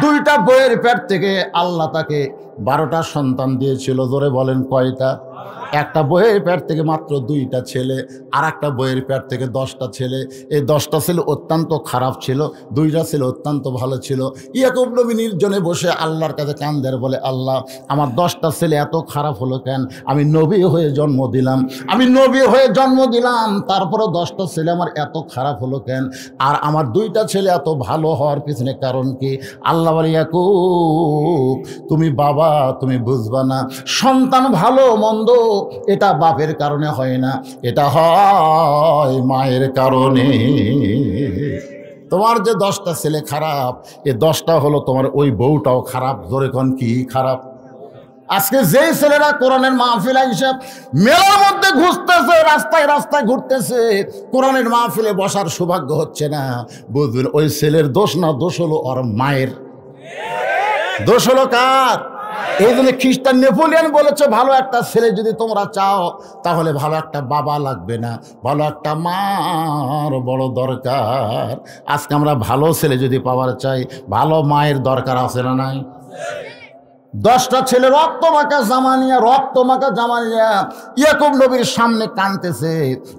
দুইটা বইয়ের পেট থেকে আল্লাহ তাকে 12টা সন্তান দিয়েছিল। জোরে বলেন কয়টা? একটা বইয়ের পেট থেকে মাত্র 2টা ছেলে, আর একটা বইয়ের পেট থেকে 10টা ছেলে। এই 10টা ছেলে অত্যন্ত খারাপ ছিল, 2টা ছেলে অত্যন্ত ভালো ছিল। ইয়াকুব নবী নির্জনে বসে আল্লাহর কাছে কান্দের, বলে আল্লাহ, আমার 10টা ছেলে এত খারাপ হলো কেন? আমি নবী হয়ে জন্ম দিলাম, তারপরে 10টা ছেলে আমার এত খারাপ হলো কেন? আর আমার 2টা ছেলে এত ভালো হওয়ার পিছনে কারণ কি? আল্লাহ বলে, ইয়াকুব, তুমি বাবা, তুমি বুঝবা না। সন্তান ভালো মন্দ এটা বাপের কারণে হয় না, এটা হয় মায়ের কারণে। তোমার যে 10টা ছেলে খারাপ, এ 10টা হলো তোমার ওই বউটাও খারাপ। জোরে কোন কি খারাপ? আজকে যেই ছেলেরা কোরআনের মাহফিল হিসাব মেলার মধ্যে ঘুরতেছে, রাস্তায় রাস্তায় ঘুরতেছে, কোরআনের মাহফিলে বসার সৌভাগ্য হচ্ছে না, বুঝবেন ওই ছেলের দোষ না, দোষ হলো ওর মায়ের। দোষ হলো কার? এই জন্য খ্রিস্টান নেপোলিয়ন বলেছে, ভালো একটা ছেলে যদি তোমরা চাও তাহলে ভালো একটা বাবা লাগবে না, ভালো একটা মার বড় দরকার। আজকে আমরা ভালো ছেলে যদি পাওয়ার চাই, ভালো মায়ের দরকার আছে না নাই? 10টা ছেলে রক্ত মাখা জামা নিয়ে ইয়াকুব নবীর সামনে কাঁদতেছে।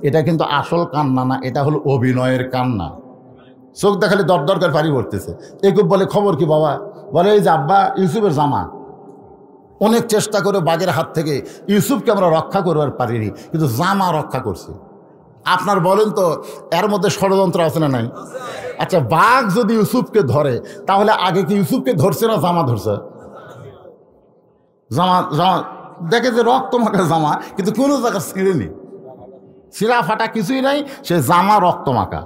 এটা কিন্তু আসল কান্না না, এটা হলো অভিনয়ের কান্না। চোখ দেখালে দর করে পানি পড়তেছে। ইয়াকুব বলে, খবর কি বাবা? বলে, এই যে আব্বা, ইউসুফের জামা। অনেক চেষ্টা করে বাঘের হাত থেকে ইউসুফকে আমরা রক্ষা করবার পারিনি, কিন্তু জামা রক্ষা করছে। আপনার বলেন তো, এর মধ্যে ষড়যন্ত্র আছে না নাই? আচ্ছা, বাঘ যদি ইউসুফকে ধরে, তাহলে আগে কি ইউসুফকে ধরছে না জামা ধরছে? জামা দেখে যে রক্ত মাখা জামা, কিন্তু কোনো জায়গা ছিঁড়েনি, ছিঁড়া ফাটা কিছুই নাই, সে জামা রক্ত মাখা।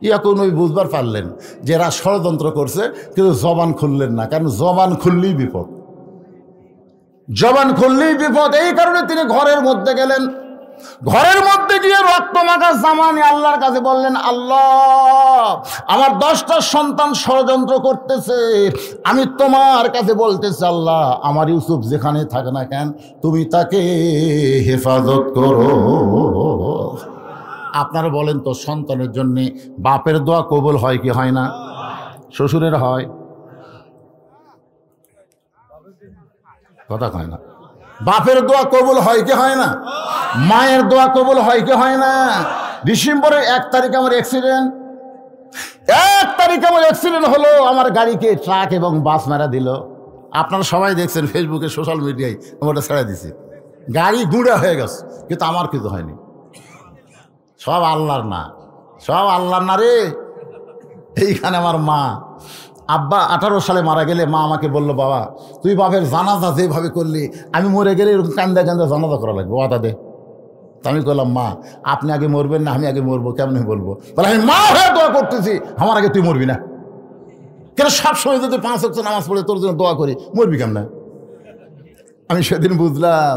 ইয়াকুব নবী বুঝবার পারলেন যে এরা ষড়যন্ত্র করছে, কিন্তু জবান খুললেন না, কারণ জবান খুললেই বিপদ। এই কারণে তিনি ঘরের মধ্যে গেলেন। ঘরের মধ্যে গিয়ে রক্ত মাখা জামা নিয়ে আল্লাহর কাছে বললেন, আল্লাহ, আমার 10টা সন্তান ষড়যন্ত্র করতেছে, আমি তোমার কাছে বলতেছি, আল্লাহ, আমার ইউসুফ যেখানে থাকে না কেন, তুমি তাকে হেফাজত করো। আপনারা বলেন তো, সন্তানের জন্য বাপের দোয়া কবুল হয় কি হয় না? শ্বশুরের হয়? কথা কয় না। বাপের দোয়া কবুল হয় কি হয় না? মায়ের দোয়া কবুল হয় কি হয় না? ডিসেম্বরের 1 তারিখে আমার অ্যাক্সিডেন্ট হলো। আমার গাড়িকে ট্রাক এবং বাস মারা দিল। আপনারা সবাই দেখছেন ফেসবুকে, সোশ্যাল মিডিয়ায়, আমি ওটা ছেড়ে দিছি। গাড়ি গুঁড়া হয়ে গেছে, কিন্তু আমার কিছু হয়নি। সব আল্লাহর না রে। এইখানে আমার মা, আব্বা 18 সালে মারা গেলে মা আমাকে বলল, বাবা, তুই বাপের জানাজা যেভাবে করলি, আমি মরে গেলে এরকম কান্দা জানাজা করা লাগবে, ওয়াদা দে। তা আমি বললাম, মা, আপনি আগে মরবেন না আমি আগে মরবো? কেমন বলবো? বলে, আমি মা হয়ে দোয়া করতেছি, আমার আগে তুই মরবি না কেন? সবসময় যদি 5 ওয়াক্ত নামাজ পড়ে তোর জন্য দোয়া করি, মরবি কেমন? আমি সেদিন বুঝলাম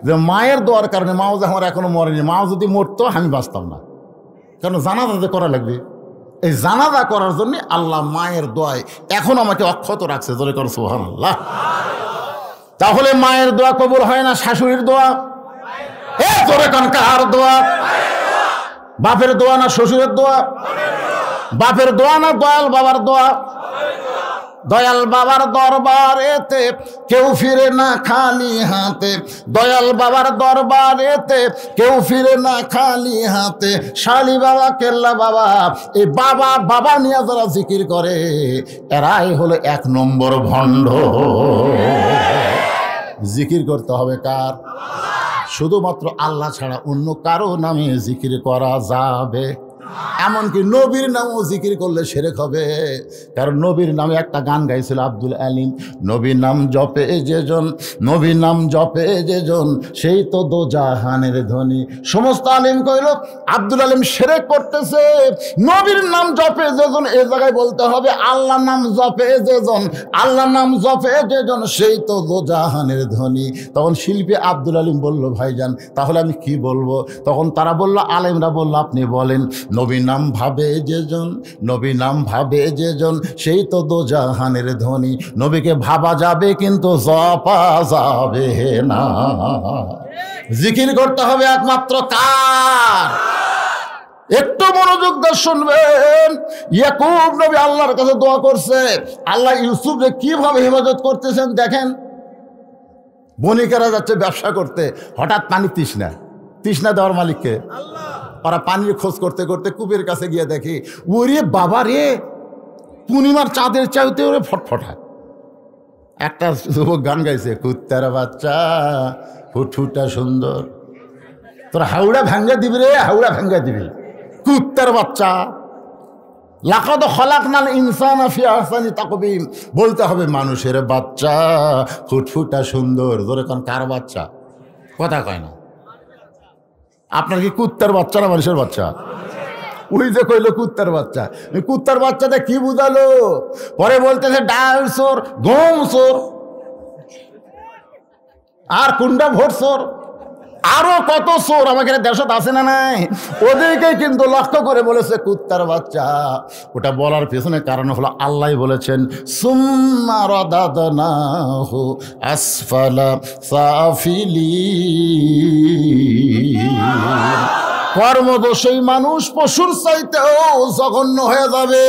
যে মায়ের দোয়ার কারণে, মাও যে আমার এখনো মরেনি, মাও যদি মরতো আমি বাঁচতাম না, কারণ জানাজা করা লাগবে। এই জানাজা করার জন্য আল্লাহ মায়ের দোয়ায় এখন আমাকে অক্ষত রাখছে। জোরে কর সুবহানাল্লাহ। তাহলে মায়ের দোয়া কবুল হয় না শাশুড়ির দোয়া? জোরে কর কার দোয়া? বাপের দোয়া না শ্বশুরের দোয়া? বাপের দোয়া না দয়াল বাবার দোয়া? দয়াল বাবার দরবারেতে কেউ ফিরে না খালি হাতে, দয়াল বাবার দরবারেতে কেউ ফিরে না খালি হাতে। শালি বাবা, কেল্লা বাবা, এই বাবা বাবা নিয়ে যারা জিকির করে, এরাই হলো 1 নম্বর ভণ্ড। জিকির করতে হবে কার? শুধুমাত্র আল্লাহ ছাড়া অন্য কারো নামে জিকির করা যাবে? এমনকি নবীর নামও জিকির করলে শিরক হবে। কারণ নবীর নামে একটা গান গাইছিল আব্দুল আলিম, নবীর নাম জপে যেজন সেই তো দোজাহানের ধনী। সমস্ত আলিম কইল আব্দুল আলিম শিরক করতেছে। নবীর নাম জপে যেজন, এই জায়গায় বলতে হবে আল্লাহর নাম জপে যেজন সেই তো দোজাহানের ধনী। তখন শিল্পী আব্দুল আলিম বলল, ভাইজান, তাহলে আমি কি বলবো? তখন তারা বলল, আলেমরা বলল, আপনি বলেন, নবী নাম ভাবে যেজন সেই তো দোজাহানের ধনী। নবীকে ভাবা যাবে কিন্তু জপা যাবে না। জিকির করতে হবে একমাত্র কার? একটু মনোযোগ দিয়ে শুনবেন। ইয়াকুব নবী আল্লাহর কাছে দোয়া করছে, আল্লাহ ইউসুফকে কিভাবে হেফাজত করতেছেন দেখেন। বণিকেরা যাচ্ছে ব্যবসা করতে, হঠাৎ পানি তৃষ্ণা দেওয়ার মালিককে। ওরা পানির খোঁজ করতে করতে কূপের কাছে গিয়ে দেখি, ওরে বাবা রে, পূর্ণিমার চাঁদের চাইতে ওরে ফটফটা। একটা যুবক গান গাইছে, কুত্তার বাচ্চা ফুটফুটা সুন্দর, তোর হাওড়া ভাঙ্গা দিবি রে, হাওড়া ভাঙ্গা দিবি, কুত্তার বাচ্চা। লাকাদ খালাকনাল ইনসানা ফি আহসানি তাকবীম, বলতে হবে মানুষের বাচ্চা ফুটফুটা সুন্দর। ধরে কোন কার বাচ্চা? কথা কয় না। আপনার কি কুত্তার বাচ্চা না মানুষের বাচ্চা? ওই যে কইলো কুত্তার বাচ্চা, কুত্তার বাচ্চাটা কি বুঝালো? পরে বলতেছে ডাল চোর, গম চোর, আর কুন্ডা ভোট চোর, আরো কত চোর আমাকে দেশত আছে না নাই, ওদেরকে কিন্তু লক্ষ্য করে বলেছে কুত্তার বাচ্চা। ওটা বলার পেছনে কারণ হলো আল্লাহ বলেছেন সুম্মা রাদাদনাহু আসফালা সাফিলিন। কর্মদোষী মানুষ পশুর চাইতেও জঘন্য হয়ে যাবে।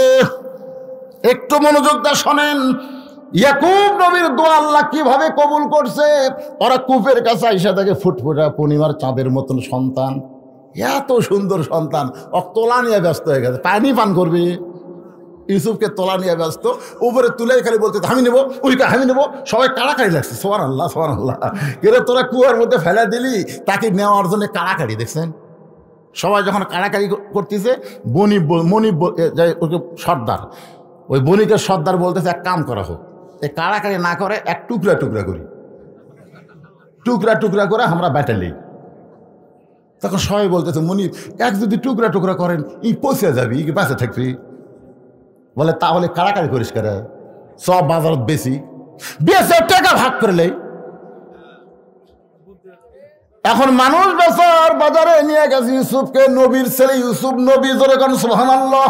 একটু মনোযোগ দিয়ে শোনেন, ইয়াকুব নবীর দোয়া আল্লাহ কিভাবে কবুল করছে। ওরা কূপের কাছে আইসা থাকে ফুটফুটা পূর্ণিমার চাঁদের মতন সন্তান, এত সুন্দর সন্তান, তোলা নিয়ে ব্যস্ত হয়ে গেছে। পানি পান করবে, ইউসুফকে তোলা নিয়ে ব্যস্ত, উপরে তুলে খালি বলতে আমি নেবো, ওইটা আমি নেবো। সবাই কাড়াকাড়ি লাগছে, সুবহানাল্লাহ সুবহানাল্লাহ। কিন্তু তোরা কুয়ার মধ্যে ফেলা দিলি, তাকে নেওয়ার জন্য কাড়াকাড়ি দেখছেন। সবাই যখন কাড়াকাড়ি করতেছে, মনিব ওকে সর্দার, ওই বণিকের সর্দার বলতেছে এক কাম করা হোক, এই কাড়াকাড়ি না করে এক টুকরা টুকরা করি, টুকরা টুকরা করে আমরা ব্যাটালি। তখন সবাই বলতেছে মনিব এক যদি টুকরা টুকরা করেন ই পৌঁছে যাবি, ই বাঁচে থাকবি। বলে তাহলে কাড়াকাড়ি করিস করে, সব বাজারত বেশি বেশি টাকা ভাগ করলে। এখন মানুষ বেচার বাজারে নিয়ে গেছে ইউসুফকে, নবীর ছেলে ইউসুফ নবী, জোরে কোন সুবহানাল্লাহ।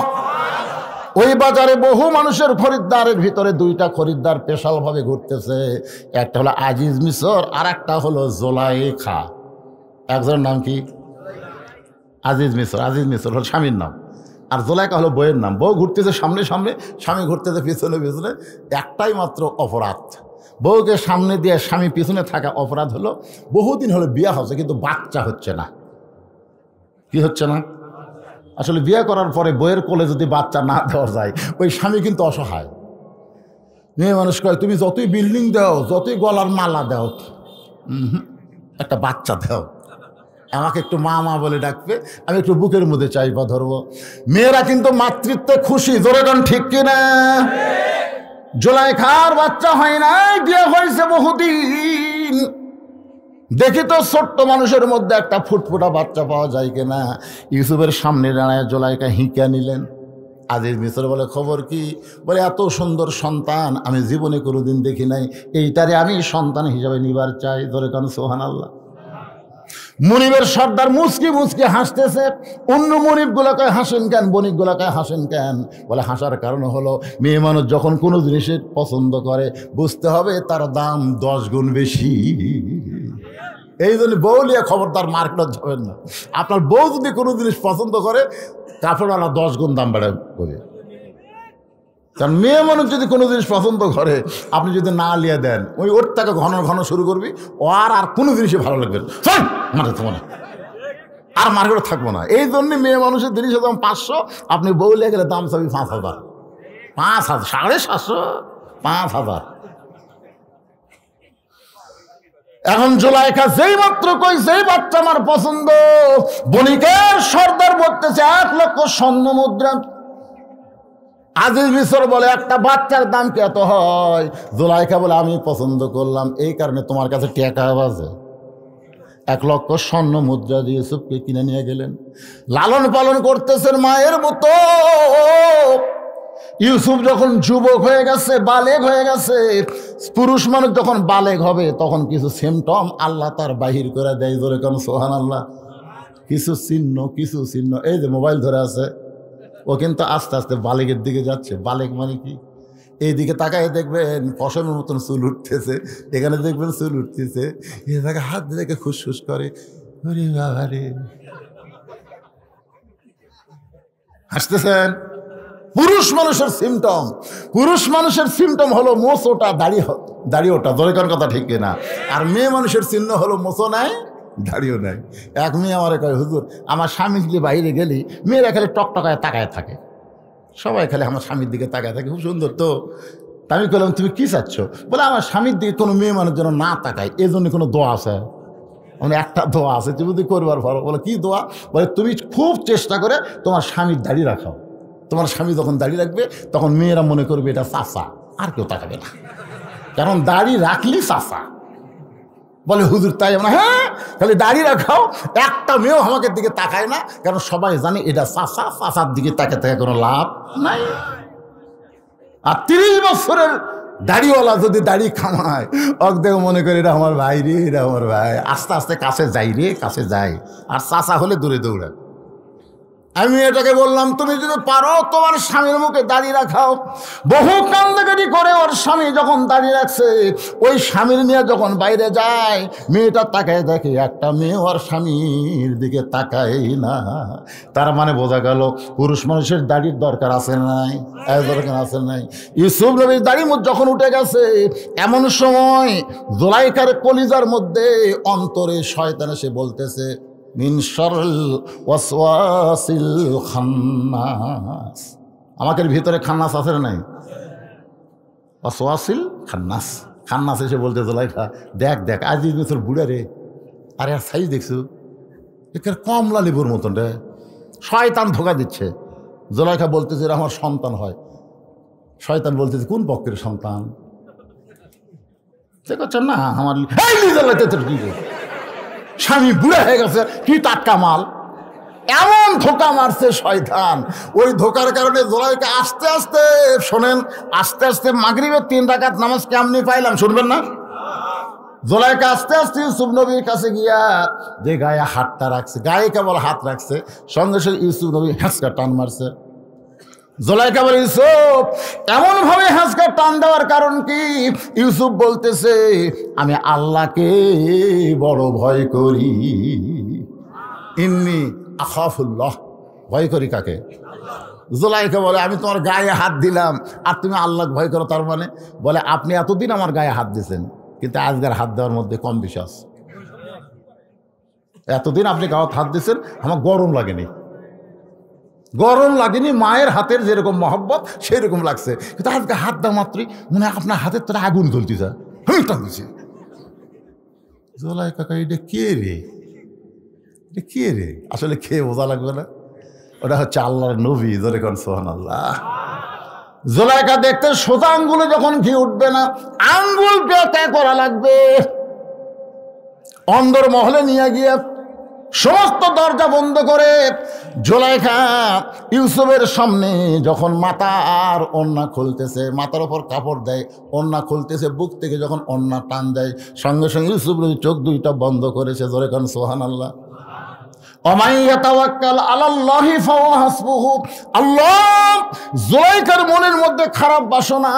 ওই বাজারে বহু মানুষের খরিদ্দারের ভিতরে দুইটা খরিদ্দার স্পেশাল ভাবে ঘুরতেছে, একটা হলো আজিজ মিশর আর একটা হলো জোলাইখা। একজনের নাম কি? আজিজ মিশর। আজিজ মিশর হলো স্বামীর নাম, আর জোলাইখা হলো বইয়ের নাম। বউ ঘুরতেছে সামনে সামনে, স্বামী ঘুরতেছে পিছনে পিছনে। একটাই মাত্র অপরাধ, বউকে সামনে দিয়ে স্বামী পিছনে থাকা অপরাধ হলো বহুদিন হলো বিয়ে হচ্ছে কিন্তু বাচ্চা হচ্ছে না। কি হচ্ছে না? আসলে বিয়ে করার পরে বইয়ের কোলে যদি বাচ্চা না দেওয়া যায়, ওই স্বামী কিন্তু অসহায়। মেয়ে মানুষ কয় তুমি যতই বিল্ডিং দাও, যতই গলার মালা দাও, একটা বাচ্চা দাও, আমাকে একটু মা মা বলে ডাকবে, আমি একটু বুকের মধ্যে চাইবা ধরবো। মেয়েরা কিন্তু মাতৃত্বে খুশি, জোরে গান ঠিক কিনা? জোলাইখার বাচ্চা হয় নাই, বিয়ে হয়েছে বহুদিন। দেখি তো ছোট্ট মানুষের মধ্যে একটা ফুটফুটা বাচ্চা পাওয়া যায় কিনা। ইউসুফের সামনে দাঁড়ায় জোলাইখা হিঁকা নিলেন। আজিজ মিশর বলে খবর কি? বলে এত সুন্দর সন্তান আমি জীবনে কোনোদিন দেখি নাই, এইটারে আমি সন্তান হিসাবে নিবার চাই। ধরে কারণ সুবহানাল্লাহ। মনিবের সর্দার মুচকি মুচকি হাসতেছে। অন্য মনিবগুলোকে হাসেন কেন, বণিকগুলোকে হাসেন কেন? বলে হাসার কারণ হলো মেয়ে মানুষ যখন কোনো জিনিসের পছন্দ করে বুঝতে হবে তার দাম 10 গুণ বেশি। এই জন্য বউ নিয়ে খবরদার মার্কেট যাবেন না। আপনার বউ যদি কোনো জিনিস পছন্দ করে, কাপড়ওয়ালা 10 গুণ দাম বাড়াবে। কারণ মেয়ে মানুষ যদি কোনো জিনিস পছন্দ করে, আপনি যদি না লিয়ে দেন, ওই ওর তাকে ঘন ঘন শুরু করবি, ও আর কোনো জিনিসই ভালো লাগবে না, আর মার্কেটে থাকবো না। এই জন্য মেয়ে মানুষের জিনিসের দাম 500, আপনি বউ লিয়ে গেলে দাম চাবি 5000, 5000, 750, 5000। এখন জোলাইখা যেই মাত্র কই যেই বাচ্চা আমার পছন্দ, বণিকের সর্দার বলতেছে 1 লক্ষ স্বর্ণ মুদ্রা। আজিজ মিশর বলে একটা বাচ্চার দাম কি এত হয়? জোলাইখা বলে আমি পছন্দ করলাম, এই কারণে তোমার কাছে টাকা বাজে। 1 লক্ষ স্বর্ণ মুদ্রা দিয়ে ইউসুফকে কিনে নিয়ে গেলেন। লালন পালন করতেছেন মায়ের মতো। ইউসুফ যখন যুবক হয়ে গেছে, বালেগ হয়ে গেছে, পুরুষ মানুষ যখন বালেগ হবে তখন কিছু সিমটম আল্লাহ তার বাহির করে দেয়। ধরে কেন সুবহানাল্লাহ। কিছু চিহ্ন, এই যে মোবাইল ধরে আছে, ও কিন্তু আস্তে আস্তে বালেগের দিকে যাচ্ছে। বালেগ মানে কি? এই দিকে তাকায় দেখবেন পশমের মতন চুল উঠতেছে, এখানে দেখবেন চুল উঠতেছে, এ জায়গায় হাত দিয়ে খুশখুশ করে, ওরে বাবা রে। হাসতেছেন? পুরুষ মানুষের সিমটম হলো মোচোটা, দাড়ি ওটা, দরকার কথা ঠিক কিনা? আর মেয়ে মানুষের চিহ্ন হলো মোচো নাই, দাড়িও নাই। এক মেয়ে আমার কয়, হুজুর আমার স্বামী যদি বাইরে গেলি মেয়েরা খালি টকটকায় তাকায় থাকে, সবাই খালি আমার স্বামীর দিকে তাকায় থাকে, খুব সুন্দর তো। আমি বললাম তুমি কি চাচ্ছ? বলে আমার স্বামীর দিকে কোনো মেয়ে মানুষ যেন না তাকায়, এই জন্য কোনো দোয়া আছে? মানে একটা দোয়া আছে, তুমি যদি করবার পারো। বলে কি দোয়া? বলে তুমি খুব চেষ্টা করে তোমার স্বামীর দাড়ি রাখাও। তোমার স্বামী যখন দাড়ি রাখবে তখন মেয়েরা মনে করবে এটা চাচা, আর কেউ তাকাবে না, কারণ দাড়ি রাখলি চাচা। বলে হুজুর তাই? আমরা হ্যাঁ, খালি দাড়ি রাখাও, একটা মেয়েও আমাকে দিকে তাকায় না, কারণ সবাই জানে এটা চাচা, চাচার দিকে তাকে থাকে কোনো লাভ নাই। আর 30 বছরের দাড়িওয়ালা যদি দাড়ি খামায়, অর্ধেক মনে করে এটা আমার ভাই রে, এটা আমার ভাই। আস্তে আস্তে কাছে যাই রে, কাছে যাই। আর চাচা হলে দূরে দৌড়ায়। আমি এটাকে বললাম তুমি যদি পারো তোমার স্বামীর মুখে দাড়ি রাখাও। বহু কান্দাকাটি করে ওর স্বামী যখন দাড়ি রাখছে, ওই স্বামীর নিয়ে যখন বাইরে যায়, মেয়েটা তাকায় দেখে একটা মেয়ে ওর স্বামীর দিকে তাকায় না। তার মানে বোঝা গেল পুরুষ মানুষের দাড়ির দরকার আছে নাই? দরকার আছে নাই? ইউসুফ নবীর দাড়ি যখন উঠে গেছে, এমন সময় জুলাইখার কলিজার মধ্যে অন্তরে শয়তান এসে বলতেছে, মিন শাররিল ওয়াসওয়াসিল খান্নাস। আমাদের ভিতরে খান্নাস আছে না নাই? ওয়াসওয়াসিল খান্নাস। খান্নাস এসে বলতে, জুলাইখা দেখ দেখ আজ তোর বুড়া রে, আরে আর সাইজ দেখছো, এখানে কমলা লেবুর মতন রে। শয়তান ধোকা দিচ্ছে। জুলাইখা বলতেছে আমার সন্তান হয়। শয়তান বলতেছে কোন পক্ষের সন্তান? দেখছেন না আমার স্বামী বুড়া হয়ে গেছে, কি টাটকা মাল। এমন ধোকা মারছে শয়তান। ওই ধোকার কারণে জুলাইখা আস্তে আস্তে, শোনেন, আস্তে আস্তে মাগরিবের 3 রাকাত নামাজ কেমনি পাইলাম শুনবেন না? জুলাইখা আস্তে আস্তে ইউসুফ নবীর কাছে গিয়া যে গায়ে হাতটা রাখছে, গায়ে কেবল হাত রাখছে, সঙ্গে সঙ্গে ইউসুফ নবী হ্যাঁচকা টান মারছে। জুলাইখা বলে, ইউসুফ এমন ভাবে হ্যাঁচকা টান দেওয়ার কারণ কি? ইউসুফ বলতেছে আমি আল্লাহকে বড় ভয় করি। ইন্নী আখাফুল্লাহ, ভয় করি কাকে? জুলাইখা বলে আমি তোমার গায়ে হাত দিলাম আর তুমি আল্লাহ ভয় করো, তার মানে? বলে আপনি এতদিন আমার গায়ে হাত দিয়েছেন, কিন্তু আজকের হাত দেওয়ার মধ্যে কম বিশ্বাস। এতদিন আপনি গায়ে হাত দিয়েছেন, আমার গরম লাগেনি, গরম লাগেনি। মায়ের হাতের যেরকম মহব্বত সেই রকম লাগছে, কিন্তু আজকে হাত দেওয়া মাত্রই মনে হয় আপনার হাতের তোরা আগুন জ্বলতে যায়। টানতেছে। জুলাইখা কাকা এটা কে রে, এটা কে রে? আসলে খেয়ে বোঝা লাগবে না, ওটা হচ্ছে আল্লাহর নবী। ধরে কোন সুবহানাল্লাহ। জুলাইখা দেখতে সোজা আঙ্গুলে যখন ঘি উঠবে না, আঙ্গুল ব্যথা করা লাগবে। অন্দর মহলে নিয়ে গিয়ে সমস্ত দরজা বন্ধ করে জুলাইখা ইউসুফের সামনে যখন মাথা আর ওড়না খুলতেছে, মাথার ওপর কাপড় দেয়, ওড়না খুলতেছে, বুক থেকে যখন ওড়না টান দেয়, সঙ্গে সঙ্গে ইউসুফ চোখ দুইটা বন্ধ করেছে। ধরে কোন সুবহানাল্লাহ। আল্লাহ, জুলাইখার মনের মধ্যে খারাপ বাসনা,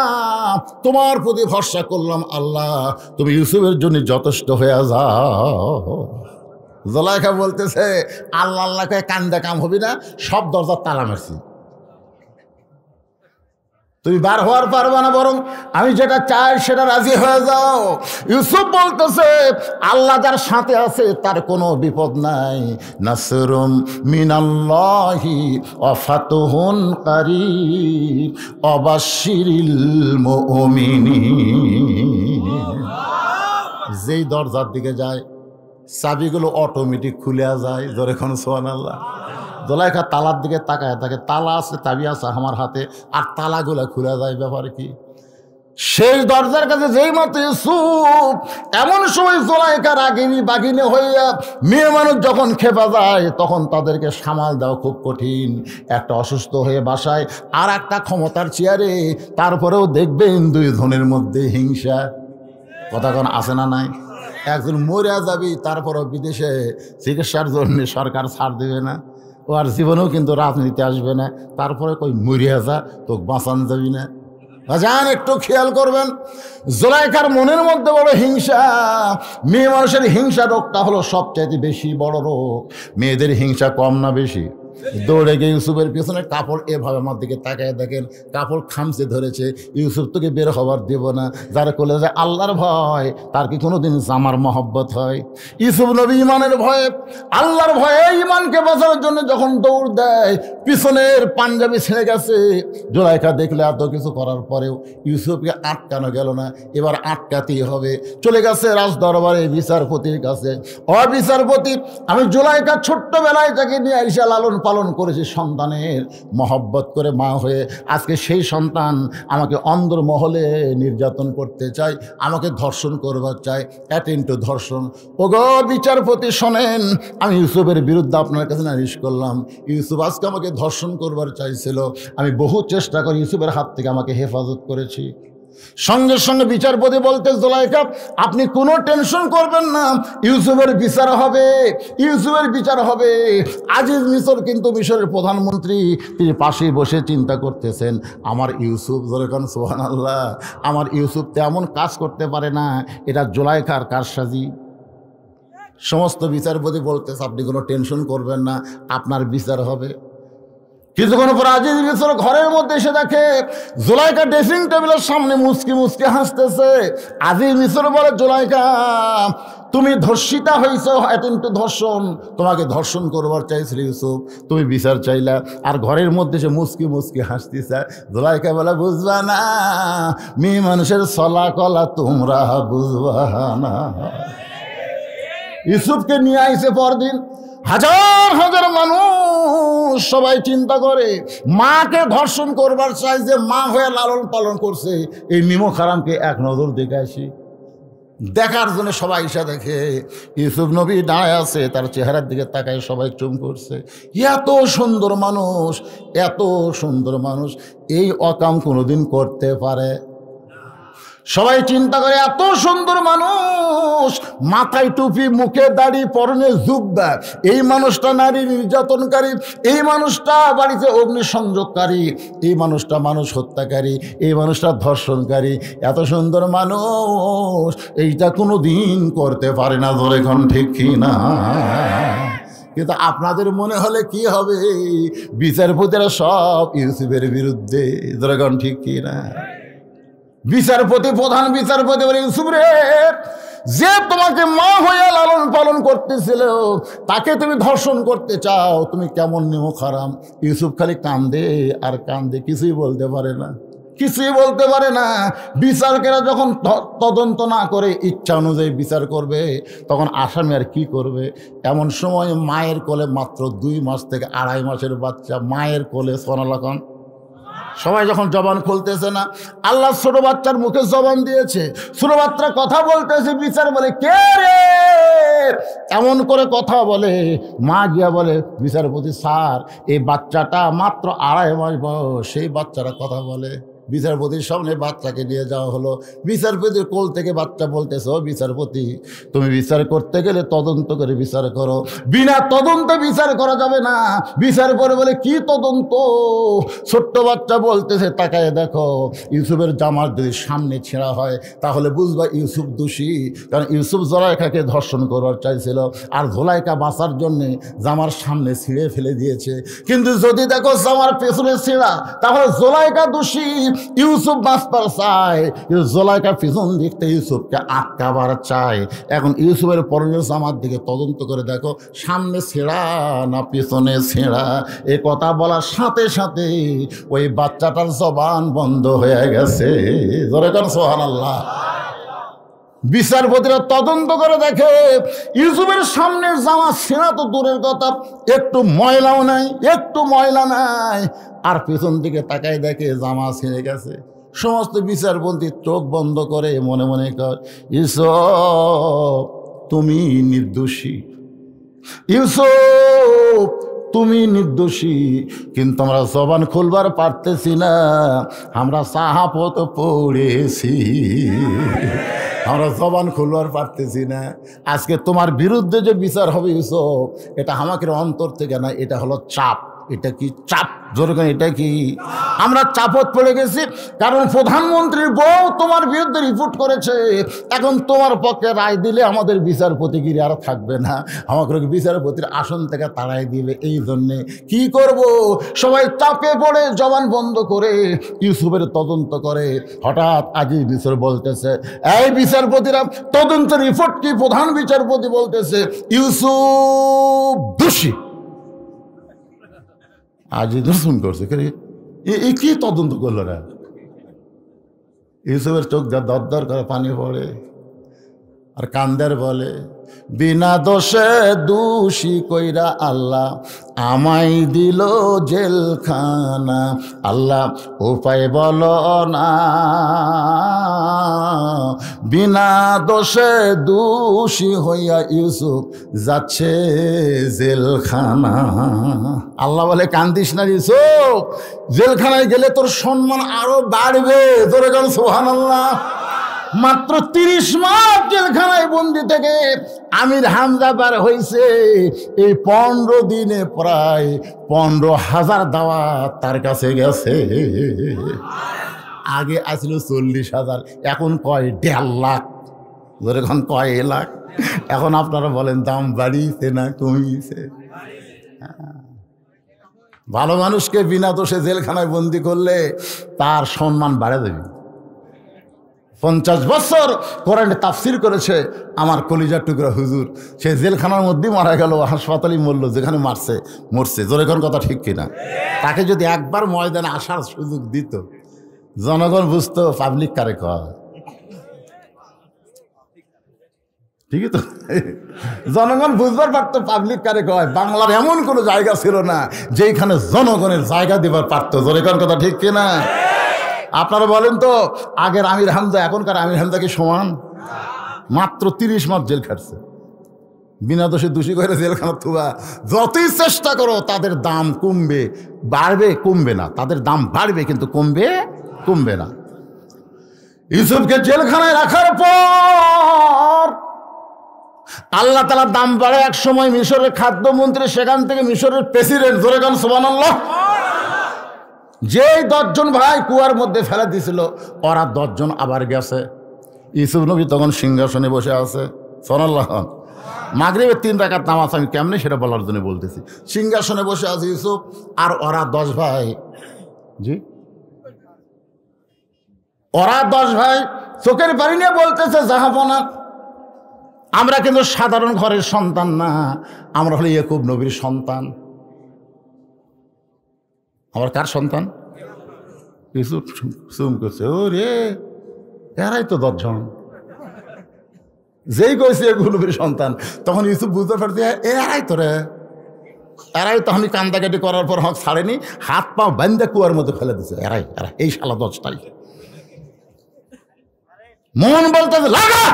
তোমার প্রতি ভরসা করলাম আল্লাহ, তুমি ইউসুফের জন্য যথেষ্ট হয়ে যাও। জুলাইখা বলতেছে আল্লাহ আল্লাহকে কান্দা কাম হবি না, সব দরজা তালা মারছি, তুমি বার হওয়ার পারবা না, বরং আমি যেটা চাই সেটা রাজি হয়ে যাও। ইউসুফ বলতেছে আল্লাহ যার সাথে আছে তার কোনো বিপদ নাই। নাসরুম মিনাল্লাহি ওয়া ফাতহুন কারীব ওয়াবাশশিরিল মুমিনিন। যেই দরজার দিকে যায় চাবিগুলো অটোমেটিক খুলে যায়। জোরে কোন সুবহানাল্লাহ। জুলাইখা তালার দিকে তাকায় থাকে, তালা আছে, চাবি আছে আমার হাতে, আর তালাগুলা খুলে যায়। ব্যাপারে কি? সেই দরজার কাছে যেই মতো ইউসুফ, এমন সময় জুলাইখা রাগিনী বাগিনী হইয়া, মেয়ে মানুষ যখন খেপা যায় তখন তাদেরকে সামাল দেওয়া খুব কঠিন। একটা অসুস্থ হয়ে বাসায়, আর একটা ক্ষমতার চেয়ারে, তারপরেও দেখবেন দুই ধনের মধ্যে হিংসা। কথা কোন আছে না নাই? একজন মরিয়া যাবি, তারপরও বিদেশে চিকিৎসার জন্য সরকার ছাড় দেবে না, ও আর জীবনেও কিন্তু রাজনীতি আসবে না, তারপরে কই মরিয়া যা, তো বাঁচান যাবি না। যান একটু খেয়াল করবেন, জুলাইখার মনের মধ্যে বড় হিংসা। মেয়ে মানুষের হিংসা রোগটা হলো সবচাইতে বেশি বড় রোগ। মেয়েদের হিংসা কম না বেশি? দৌড়ে গিয়ে ইউসুফের পিছনে কাপড় এভাবে আমার দিকে তাকায় দেখেন, কাপড় খামচে ধরেছে। ইউসুফ তোকে বের হবার দেব না। যারা কোলে যায় আল্লাহর ভয়, তার কি কোনোদিন জামার মহব্বত হয়? ইউসুফ নবী ইমানের ভয়ে, আল্লাহর ভয়ে ইমানকে বাঁচানোর জন্য যখন দৌড় দেয়, পিছনের পাঞ্জাবি ছেড়ে গেছে। জুলাইখা দেখলে এত কিছু করার পরেও ইউসুফকে আটকানো গেল না, এবার আটকাতেই হবে। চলে গেছে রাজ দরবারে বিচারপতির কাছে। বিচারপতি, আমি জুলাইখা ছোট্টবেলায় তাকে নিয়ে আইসা লালন পালন করেছি, সন্তানের মহব্বত করে মা হয়ে। আজকে সেই সন্তান আমাকে অন্দরমহলে নির্যাতন করতে চায়, আমাকে ধর্ষণ করবার চায়, অ্যাটেন্ড টু ধর্ষণ। ওগো বিচারপতি শোনেন, আমি ইউসুফের বিরুদ্ধে আপনার কাছে নালিশ করলাম। ইউসুফ আজকে আমাকে ধর্ষণ করবার চাইছিল, আমি বহু চেষ্টা করে ইউসুফের হাত থেকে আমাকে হেফাজত করেছি। সঙ্গে সঙ্গে বিচারপতি বলতে, জুলাইখা আপনি কোনো টেনশন করবেন না, ইউসুফের বিচার হবে, ইউসুফের বিচার হবে। আজিজ মিশর কিন্তু মিশরের প্রধানমন্ত্রী, তিনি পাশেই বসে চিন্তা করতেছেন, আমার ইউসুফ, যেরকম সুবহানাল্লাহ, আমার ইউসুফ তেমন কাজ করতে পারে না, এটা জুলাইখার কারসাজি। সমস্ত বিচারপতি বলতেছে আপনি কোনো টেনশন করবেন না, আপনার বিচার হবে। কিছুক্ষণ পর আজিজ মিশর ঘরের মধ্যে এসে দেখে জুলাইখা ড্রেসিং টেবিলের সামনে মুচকি মুচকি হাসতেছে। আজিজ মিশর বলে, জুলাইখা তুমি ধর্ষিতা হয়েছ, অ্যাটেম্প টু ধর্ষণ, তোমাকে ধর্ষণ করবার চাইছিল ইউসুফ, তুমি বিচার চাইলা, আর ঘরের মধ্যে সে মুচকি মুচকি হাসতেছে। জুলাইখা বলে, বুঝবা না, মেয়ে মানুষের চলা কলা তোমরা বুঝবা না। ইউসুফকে নিয়ে আইছে পরদিন, হাজার হাজার মানুষ সবাই চিন্তা করে মাকে ধর্ষণ করবার চাই, যে মা হয়ে লালন পালন করছে, এই নিমক হারামকে এক নজর দেখে আসি। দেখার জন্য সবাই এসে দেখে ইউসুফ নবী দাঁড়ায় আছে, তার চেহারার দিকে তাকায় সবাই চুম করছে। এত সুন্দর মানুষ, এত সুন্দর মানুষ এই অকাম কোনোদিন করতে পারে? সবাই চিন্তা করে এত সুন্দর মানুষ, মাথায় টুপি, মুখে দাড়ি, পরনে জুব্বা, এই মানুষটা নারী নির্যাতনকারী, এই মানুষটা বাড়িতে অগ্নিসংযোগকারী, এই মানুষটা মানুষ হত্যাকারী, এই মানুষটা ধর্ষণকারী। এত সুন্দর মানুষ এইটা কোনো দিন করতে পারে না, ধরে এখন ঠিক কি না? কিন্তু আপনাদের মনে হলে কি হবে, বিচারপতিরা সব ইউসুফের বিরুদ্ধে, ধরে এখন ঠিক কি না? বিচারপতি, প্রধান বিচারপতি বলে, ইউসুফ রে, যে তোমাকে মা হয়ে লালন পালন করতেছিল তাকে তুমি ধর্ষণ করতে চাও, তুমি কেমন নিমক হারাম। ইউসুফ খালি কান্দে আর কান্দে, কিছুই বলতে পারে না, কিছুই বলতে পারে না। বিচারকেরা যখন তদন্ত না করে ইচ্ছা অনুযায়ী বিচার করবে, তখন আসামি আর কি করবে? এমন সময় মায়ের কোলে, মাত্র 2 মাস থেকে 2.5 মাসের বাচ্চা মায়ের কোলে, সোনালাখন সবাই যখন জবান খুলতেছে না, আল্লাহ ছোট বাচ্চার মুখে জবান দিয়েছে, ছোট বাচ্চা কথা বলতেছে। বিচার বলে, কে রে এমন করে কথা বলে? মা গিয়া বলে, বিচারপতি স্যার, এই বাচ্চাটা মাত্র 2.5 মাস বয়স, সেই বাচ্চারা কথা বলে। বিচারপতির সামনে বাচ্চাকে নিয়ে যাওয়া হলো। বিচারপতির কোল থেকে বাচ্চা বলতেছে, ও বিচারপতি, তুমি বিচার করতে গেলে তদন্ত করে বিচার করো, বিনা তদন্তে বিচার করা যাবে না। বিচার করে বলে, কি তদন্ত? ছোট্ট বাচ্চা বলতেছে, তাকায় দেখো, ইউসুফের জামার যদি সামনে ছেঁড়া হয় তাহলে বুঝবা ইউসুফ দোষী, কারণ ইউসুফ জুলাইখাকে ধর্ষণ করবার চাইছিল, আর জুলাইখা বাঁচার জন্যে জামার সামনে ছিঁড়ে ফেলে দিয়েছে। কিন্তু যদি দেখো জামার পেছনে ছেঁড়া, তাহলে জুলাইখা দোষী, ইউসুফ বাঁচবার চায়, জুলাইখা পিছন দিকতে ইউসুফকে আটকাবার চায়। এখন ইউসুফের পরনের জামার দিকে তদন্ত করে দেখো, সামনে ছেঁড়া না পিছনে ছেঁড়া। এ কথা বলার সাথে সাথে ওই বাচ্চাটার জবান বন্ধ হয়ে গেছে। জোরে কর সুবহানাল্লাহ। বিচারপতিরা তদন্ত করে দেখে ইউসুফের সামনের জামা ছেঁড়া তো দূরের কথা, একটু ময়লাও নাই, একটু ময়লা নাই। আর পেছন দিকে তাকায় দেখে জামা ছিঁড়ে গেছে। সমস্ত বিচারপতি চোখ বন্ধ করে মনে মনে কর, ইউসুফ তুমি নির্দোষী, ইউসুফ তুমি নির্দোষী। কিন্তু আমরা জবান খুলবার পারতেছি না, আমরা সাহাপত পড়েছি, আমরা জবান খুলবার পারতেছি না। আজকে তোমার বিরুদ্ধে যে বিচার হবে ইউসুফ, এটা আমাকে অন্তর থেকে না, এটা হলো চাপ। এটা কি চাপ? যেরকম এটা কি আমরা চাপত পড়ে গেছি, কারণ প্রধানমন্ত্রীর বউ তোমার বিরুদ্ধে রিপোর্ট করেছে। এখন তোমার পক্ষে রায় দিলে আমাদের বিচারপতিগিরি আর থাকবে না, আমাকে বিচারপতির আসন থেকে তাড়াই দিবে। এই জন্যে কি করব, সবাই চাপে পড়ে জবান বন্ধ করে ইউসুফের তদন্ত করে। হঠাৎ আজি বিচার বলতেছে, এই বিচারপতিরা তদন্ত রিপোর্ট কি? প্রধান বিচারপতি বলতেছে ইউসুফ দোষী। আজি দর্শন করছে, এ কি তদন্ত করলো না? ইউসুফের চোখ যা দরদর করে পানি পড়ে, আর কান্দের বলে, বিনা দোষে দোষী কইরা আল্লাহ আমায় দিল জেলখানা, আল্লাহ উপায় বলো না। বিনা দোষে দোষী হইয়া ইউসুফ যাচ্ছে জেলখানা। আল্লাহ বলে, কান্দিস না ইউসুফ, জেলখানায় গেলে তোর সম্মান আরো বাড়বে। তোরে গেল সুবহানাল্লাহ। মাত্র 30 মাস জেলখানায় বন্দি থেকে আমির হামজা বার হয়েছে। এই 15 দিনে প্রায় 15,000 দাওয়াত তার কাছে গেছে। আগে আসলো 40,000, এখন কয় 1.5 লাখ, এখন কয় লাখ। এখন আপনারা বলেন দাম বাড়িয়েছে না কমিয়েছে? ভালো মানুষকে বিনা দোষে জেলখানায় বন্দি করলে তার সম্মান বাড়ে দেবে। 50 বছর কোরআনে তাফসির করেছে আমার কলিজার টুকরা হুজুর, সে জেলখানার মধ্যেই মারা গেল, হাসপাতালেই মরল, যেখানে মরছে। জোরেখন কথা ঠিক কিনা? তাকে যদি একবার ময়দানে আসার সুযোগ দিত, জনগণ বুঝতো পাবলিক কারে কয়। ঠিকই তো, জনগণ বুঝবার পারতো পাবলিক কারে কয়। বাংলার এমন কোনো জায়গা ছিল না যেখানে জনগণের জায়গা দিবার পারতো। জোরেখন কথা ঠিক কিনা? আপনারা বলেন তো, আগের আমির হামজা এখনকার আমির হামজা কি সমান? মাত্র 30 মাস জেল খাটছে, বিনা দোষে দোষী করে জেলখানা থুবা। যতই চেষ্টা করো তাদের দাম কমবে, বাড়বে, কমবে না। তাদের দাম বাড়বে কিন্তু কমবে না। ইউসুফকে জেলখানায় রাখার পর আল্লাহ তাআলা দাম বাড়ে। এক সময় মিশরের খাদ্যমন্ত্রী, সেখান থেকে মিশরের প্রেসিডেন্ট, জোরে গান সুবহানাল্লাহ, যেই 10 জন ভাই কুয়ার মধ্যে ফেলে দিয়েছিল, ওরা 10 জন আবার গেছে। ইউসুফ নবী তখন সিংহাসনে বসে আছে। সুবহানাল্লাহ। মাগরিবের 3 রাকাত নামাজ, আমি কেমনে সেটা বলার জন্য বলতেছি। সিংহাসনে বসে আছে ইউসুফ, আর ওরা 10 ভাই, জি ওরা 10 ভাই চোখের পানি নিয়ে বলতেছে, জাহাপনা, আমরা কিন্তু সাধারণ ঘরের সন্তান না, আমরা হলো ইয়াকুব নবীর সন্তান। আবার কার সন্তান? ইউসুফ সুম করছে, ও রে, এরাই তো 10 জন। যেই কইছে ইয়াকুব নবীর সন্তান, তখন ইউসুফ বুঝতে পারছে এরাই তো রে, এরাই তো। আমি কান্দাকাটি করার পর হক ছাড়েনি, হাত পা বান্ধে কুয়ার মধ্যে ফেলে দিছে। এরাই এই শালা 10টাই। মন বলতেছে, লাগা,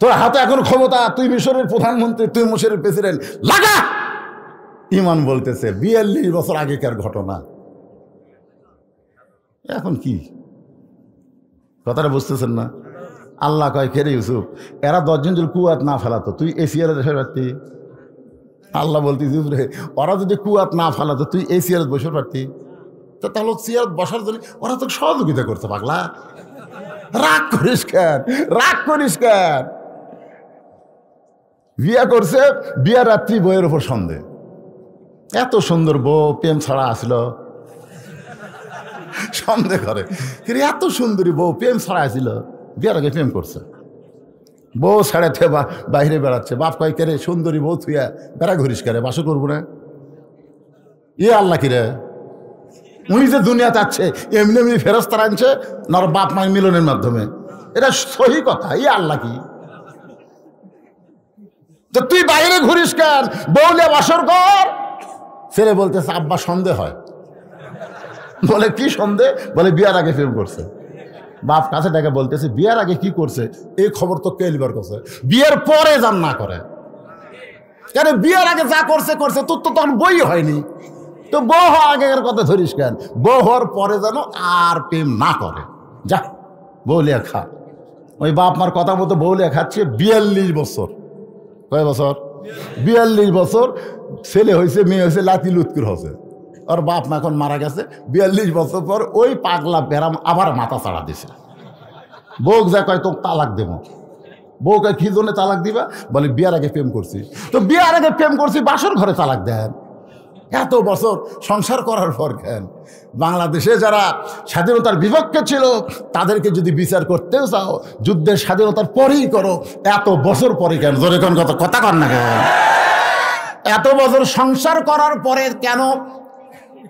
তোর হাতে এখন ক্ষমতা, তুই মিশরের প্রধানমন্ত্রী, তুই মিশরের প্রেসিডেন্ট, লাগা। ইমান বলতেছে 42 বছর আগেকার ঘটনা, এখন কি? কথাটা বুঝতেছেন না? আল্লাহ কয়, খেরে ইউসুফ, এরা 10 জন যদি কুয়াত না ফেলাতো, তুই এই চেয়ারে বসে পারতি? আল্লাহ বলতে, রে, ওরা যদি কুয়াত না ফেলাতো, তুই এই চেয়ারে বসে পারতি? তো তাহলে চেয়ার বসার জন্য ওরা তো সহযোগিতা করতে, পাগলা। রাগ করিস কেন? বিয়া করছে, বিয়া রাত্রি বইয়ের উপর সন্দেহ। এত সুন্দর বউ, প্রেম ছাড়া আসলো, সন্দেহ করে, এত সুন্দরী বউ প্রেম ছাড়া আসিল, বিয়ার আগে প্রেম করছে। বউ ছাড়ে বাইরে বেড়াচ্ছে। বাপ কয়, কে রে, সুন্দরী বউ থুইয়া বেড়া ঘুরিস করে, বাসও করবো না? আল্লাহ কি রে, উনি যে দুনিয়া চাচ্ছে এমনি ফেরেশতারা আনছে না বাপ মায়ের মিলনের মাধ্যমে? এটা সহি কথা। আল্লাহ কি? তো তুই বাইরে ঘুরিস কেন? বউলে বাসর কর। ছেলে বলতেছে, আব্বা সন্দেহ হয়। বলে কি সন্দেহ? বলে বিয়ার আগে প্রেম করছে। বাপ কাছে ডেকে বলতেছে, বিয়ার আগে কি করছে এই খবর তো কে লিবার করছে? বিয়ের পরে যান না করে, কেন বিয়ের আগে যা করছে তোর তো তখন বই হয়নি, তো বউ হওয়ার আগের কথা ধরিস কেন? বউ হওয়ার পরে যেন আর প্রেম না করে। যা বউ লিয়া খা। ওই বাপ মার কথা মতো বউ লিয়া খাচ্ছে 42 বছর। কয় বছর? 42 বছর। ছেলে হয়েছে, মেয়ে হয়েছে, লাতি লুৎকুর হয়েছে। ওর বাপ মা এখন মারা গেছে, 42 বছর পর ওই পাগলা বেরাম আবার মাথা চাড়া দিছে। বউ যা কয় তো তালাক দেবো। বউকে কি জন্য তালাক দিবা? বলে বিয়ার আগে প্রেম করছি। তো বিয়ার আগে প্রেম করছি, বাসর ঘরে তালাক দেন। এত বছর সংসার করার পর কেন? বাংলাদেশে যারা স্বাধীনতার বিপক্ষে ছিল তাদেরকে যদি বিচার করতেও চাও, যুদ্ধের স্বাধীনতার পরেই করো, এত বছর পরে কেন? জোরে কোন কথা কর না কেন? এত বছর সংসার করার পরে কেন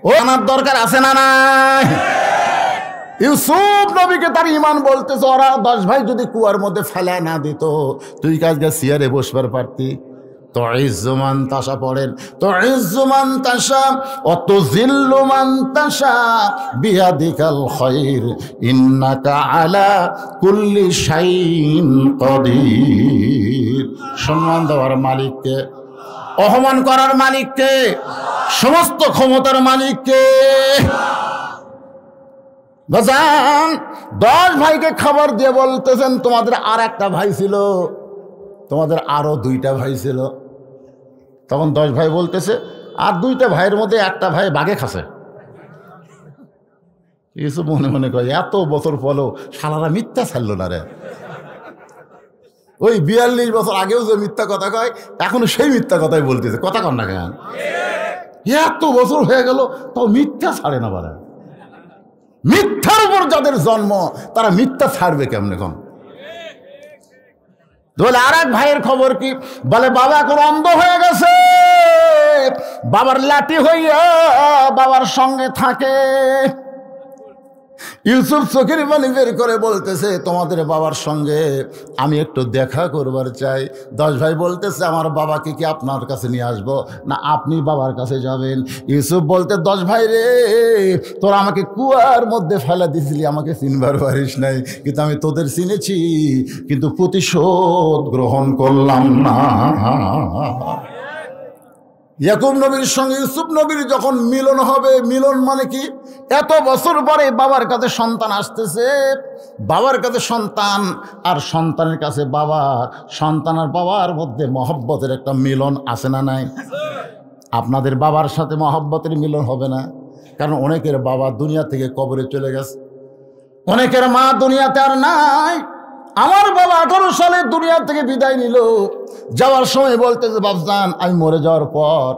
ও আনার দরকার আছে না নাই? ইউসুফ নবীকে তার ইমান বলতেছে, ওরা 10 ভাই যদি কুয়ার মধ্যে ফেলা না দিত, তুই কাজকে চেয়ারে বসবার পারতি। তো ইজ্জুমান তাসা পড়েন, তো ইজ্জুমান তাসা অত জিল্লুমান তাসা বিয়াদিকাল খায়র ইন্নাকা আলা কুল্লি শাইইন কাদির। সম্মান দেওয়ার মালিককে, অপমান করার মালিককে, সমস্ত ক্ষমতার মালিককে। বাজান 10 ভাইকে খবর দিয়ে বলতেছেন, তোমাদের আর একটা ভাই ছিল, তোমাদের আরো 2টা ভাই ছিল। তখন 10 ভাই বলতেছে, আর 2টা ভাইয়ের মধ্যে একটা ভাই বাঘে খাসে। কিছু মনে মনে কয়, এত বছর পরেও শালারা মিথ্যা ছাড়লো না রে। ওই 42 বছর আগেও যে মিথ্যা কথা কয়, এখনো সেই মিথ্যা কথাই বলতেছে। কথা কর না কেন? এত বছর হয়ে গেল তাও মিথ্যা ছাড়ে না। বারে মিথ্যার উপর যাদের জন্ম, তারা মিথ্যা ছাড়বে কেমনে? কম বলে আর এক ভাইয়ের খবর কি? বলে বাবা এখন অন্ধ হয়ে গেছে, বাবার লাঠি হইয়া বাবার সঙ্গে থাকে। ইউসুফ চোখের পানি বের করে বলতেছে, তোমাদের বাবার সঙ্গে আমি একটু দেখা করবার চাই। 10 ভাই বলতেছে, আমার বাবাকে কি আপনার কাছে নিয়ে আসবো, না আপনি বাবার কাছে যাবেন? ইউসুফ বলতে, 10 ভাই রে, তোরা আমাকে কুয়ার মধ্যে ফেলা দিছিলি, আমাকে চিনবার পারিস নাই, কিন্তু আমি তোদের চিনেছি, কিন্তু প্রতিশোধ গ্রহণ করলাম না। ইয়াকুব নবীর সঙ্গে ইউসুফ নবীর যখন মিলন হবে, মিলন মানে কি? এত বছর পরে বাবার কাছে সন্তান আসতেছে, বাবার কাছে সন্তান আর সন্তানের কাছে বাবা, সন্তান আর বাবার মধ্যে মহব্বতের একটা মিলন আছে না নাই? আপনাদের বাবার সাথে মহব্বতের মিলন হবে না, কারণ অনেকের বাবা দুনিয়া থেকে কবরে চলে গেছে, অনেকের মা দুনিয়াতে আর নাই। আমার বাবা 18 সালে দুনিয়া থেকে বিদায় নিল, যাওয়ার সময় বলতেছে, বাবজান আমি মরে যাওয়ার পর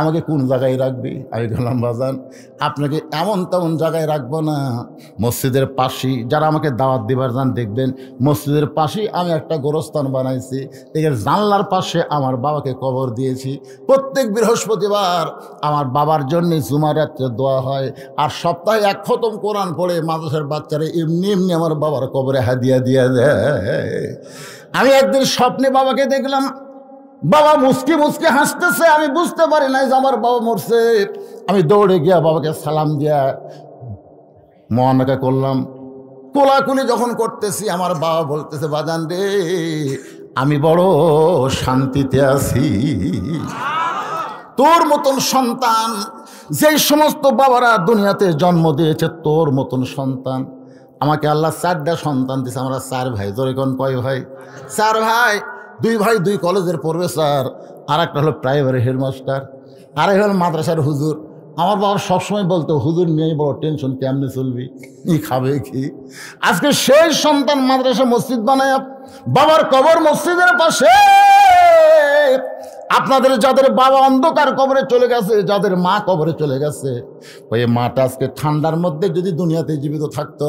আমাকে কোন জায়গায় রাখবি? আমি বললাম, বাজান আপনাকে এমন তেমন জায়গায় রাখবো না, মসজিদের পাশেই, যারা আমাকে দাওয়াত দিবার যান দেখবেন মসজিদের পাশেই আমি একটা গোরস্থান বানাইছি, এর জানলার পাশে আমার বাবাকে কবর দিয়েছি। প্রত্যেক বৃহস্পতিবার আমার বাবার জন্যে জুমার রাত্রে দোয়া হয়, আর সপ্তাহে 1 খতম কোরআন পড়ে মাদ্রাসার বাচ্চারা এমনি এমনি আমার বাবার কবরে হাদিয়া দিয়ে দেয়। আমি একদিন স্বপ্নে বাবাকে দেখলাম, বাবা মুসকি মুসকি হাসতেছে, আমি বুঝতে পারি নাই যে আমার বাবা মরছে। আমি দৌড়ে গিয়া বাবাকে সালাম দিয়া মহানাকা করলাম। কোলাকুলি যখন করতেছি, আমার বাবা বলতেছে, বাজান রে আমি বড় শান্তিতে আছি। তোর মতন সন্তান, যেই সমস্ত বাবারা দুনিয়াতে জন্ম দিয়েছে, তোর মতন সন্তান আমাকে আল্লাহ 4টা সন্তান দিয়েছে। আমরা 4 ভাই। জোরে কোন কয় ভাই? 4 ভাই। 2 ভাই 2 কলেজের প্রফেসর, আর একটা হলো প্রাইমারি হেডমাস্টার, আর হলো মাদ্রাসার হুজুর। আমার বাবা সবসময় বলতো, হুজুর নিয়ে বড় টেনশন, কেমনে চলবি, ই খাবে কি? আজকে সেই সন্তান মাদ্রাসা মসজিদ বানায়, বাবার কবর মসজিদের পাশে। আপনাদের যাদের বাবা অন্ধকার কবরে চলে গেছে, যাদের মা কবরে চলে গেছে, ওই মাটা আজকে ঠান্ডার মধ্যে যদি দুনিয়াতে জীবিত থাকতো,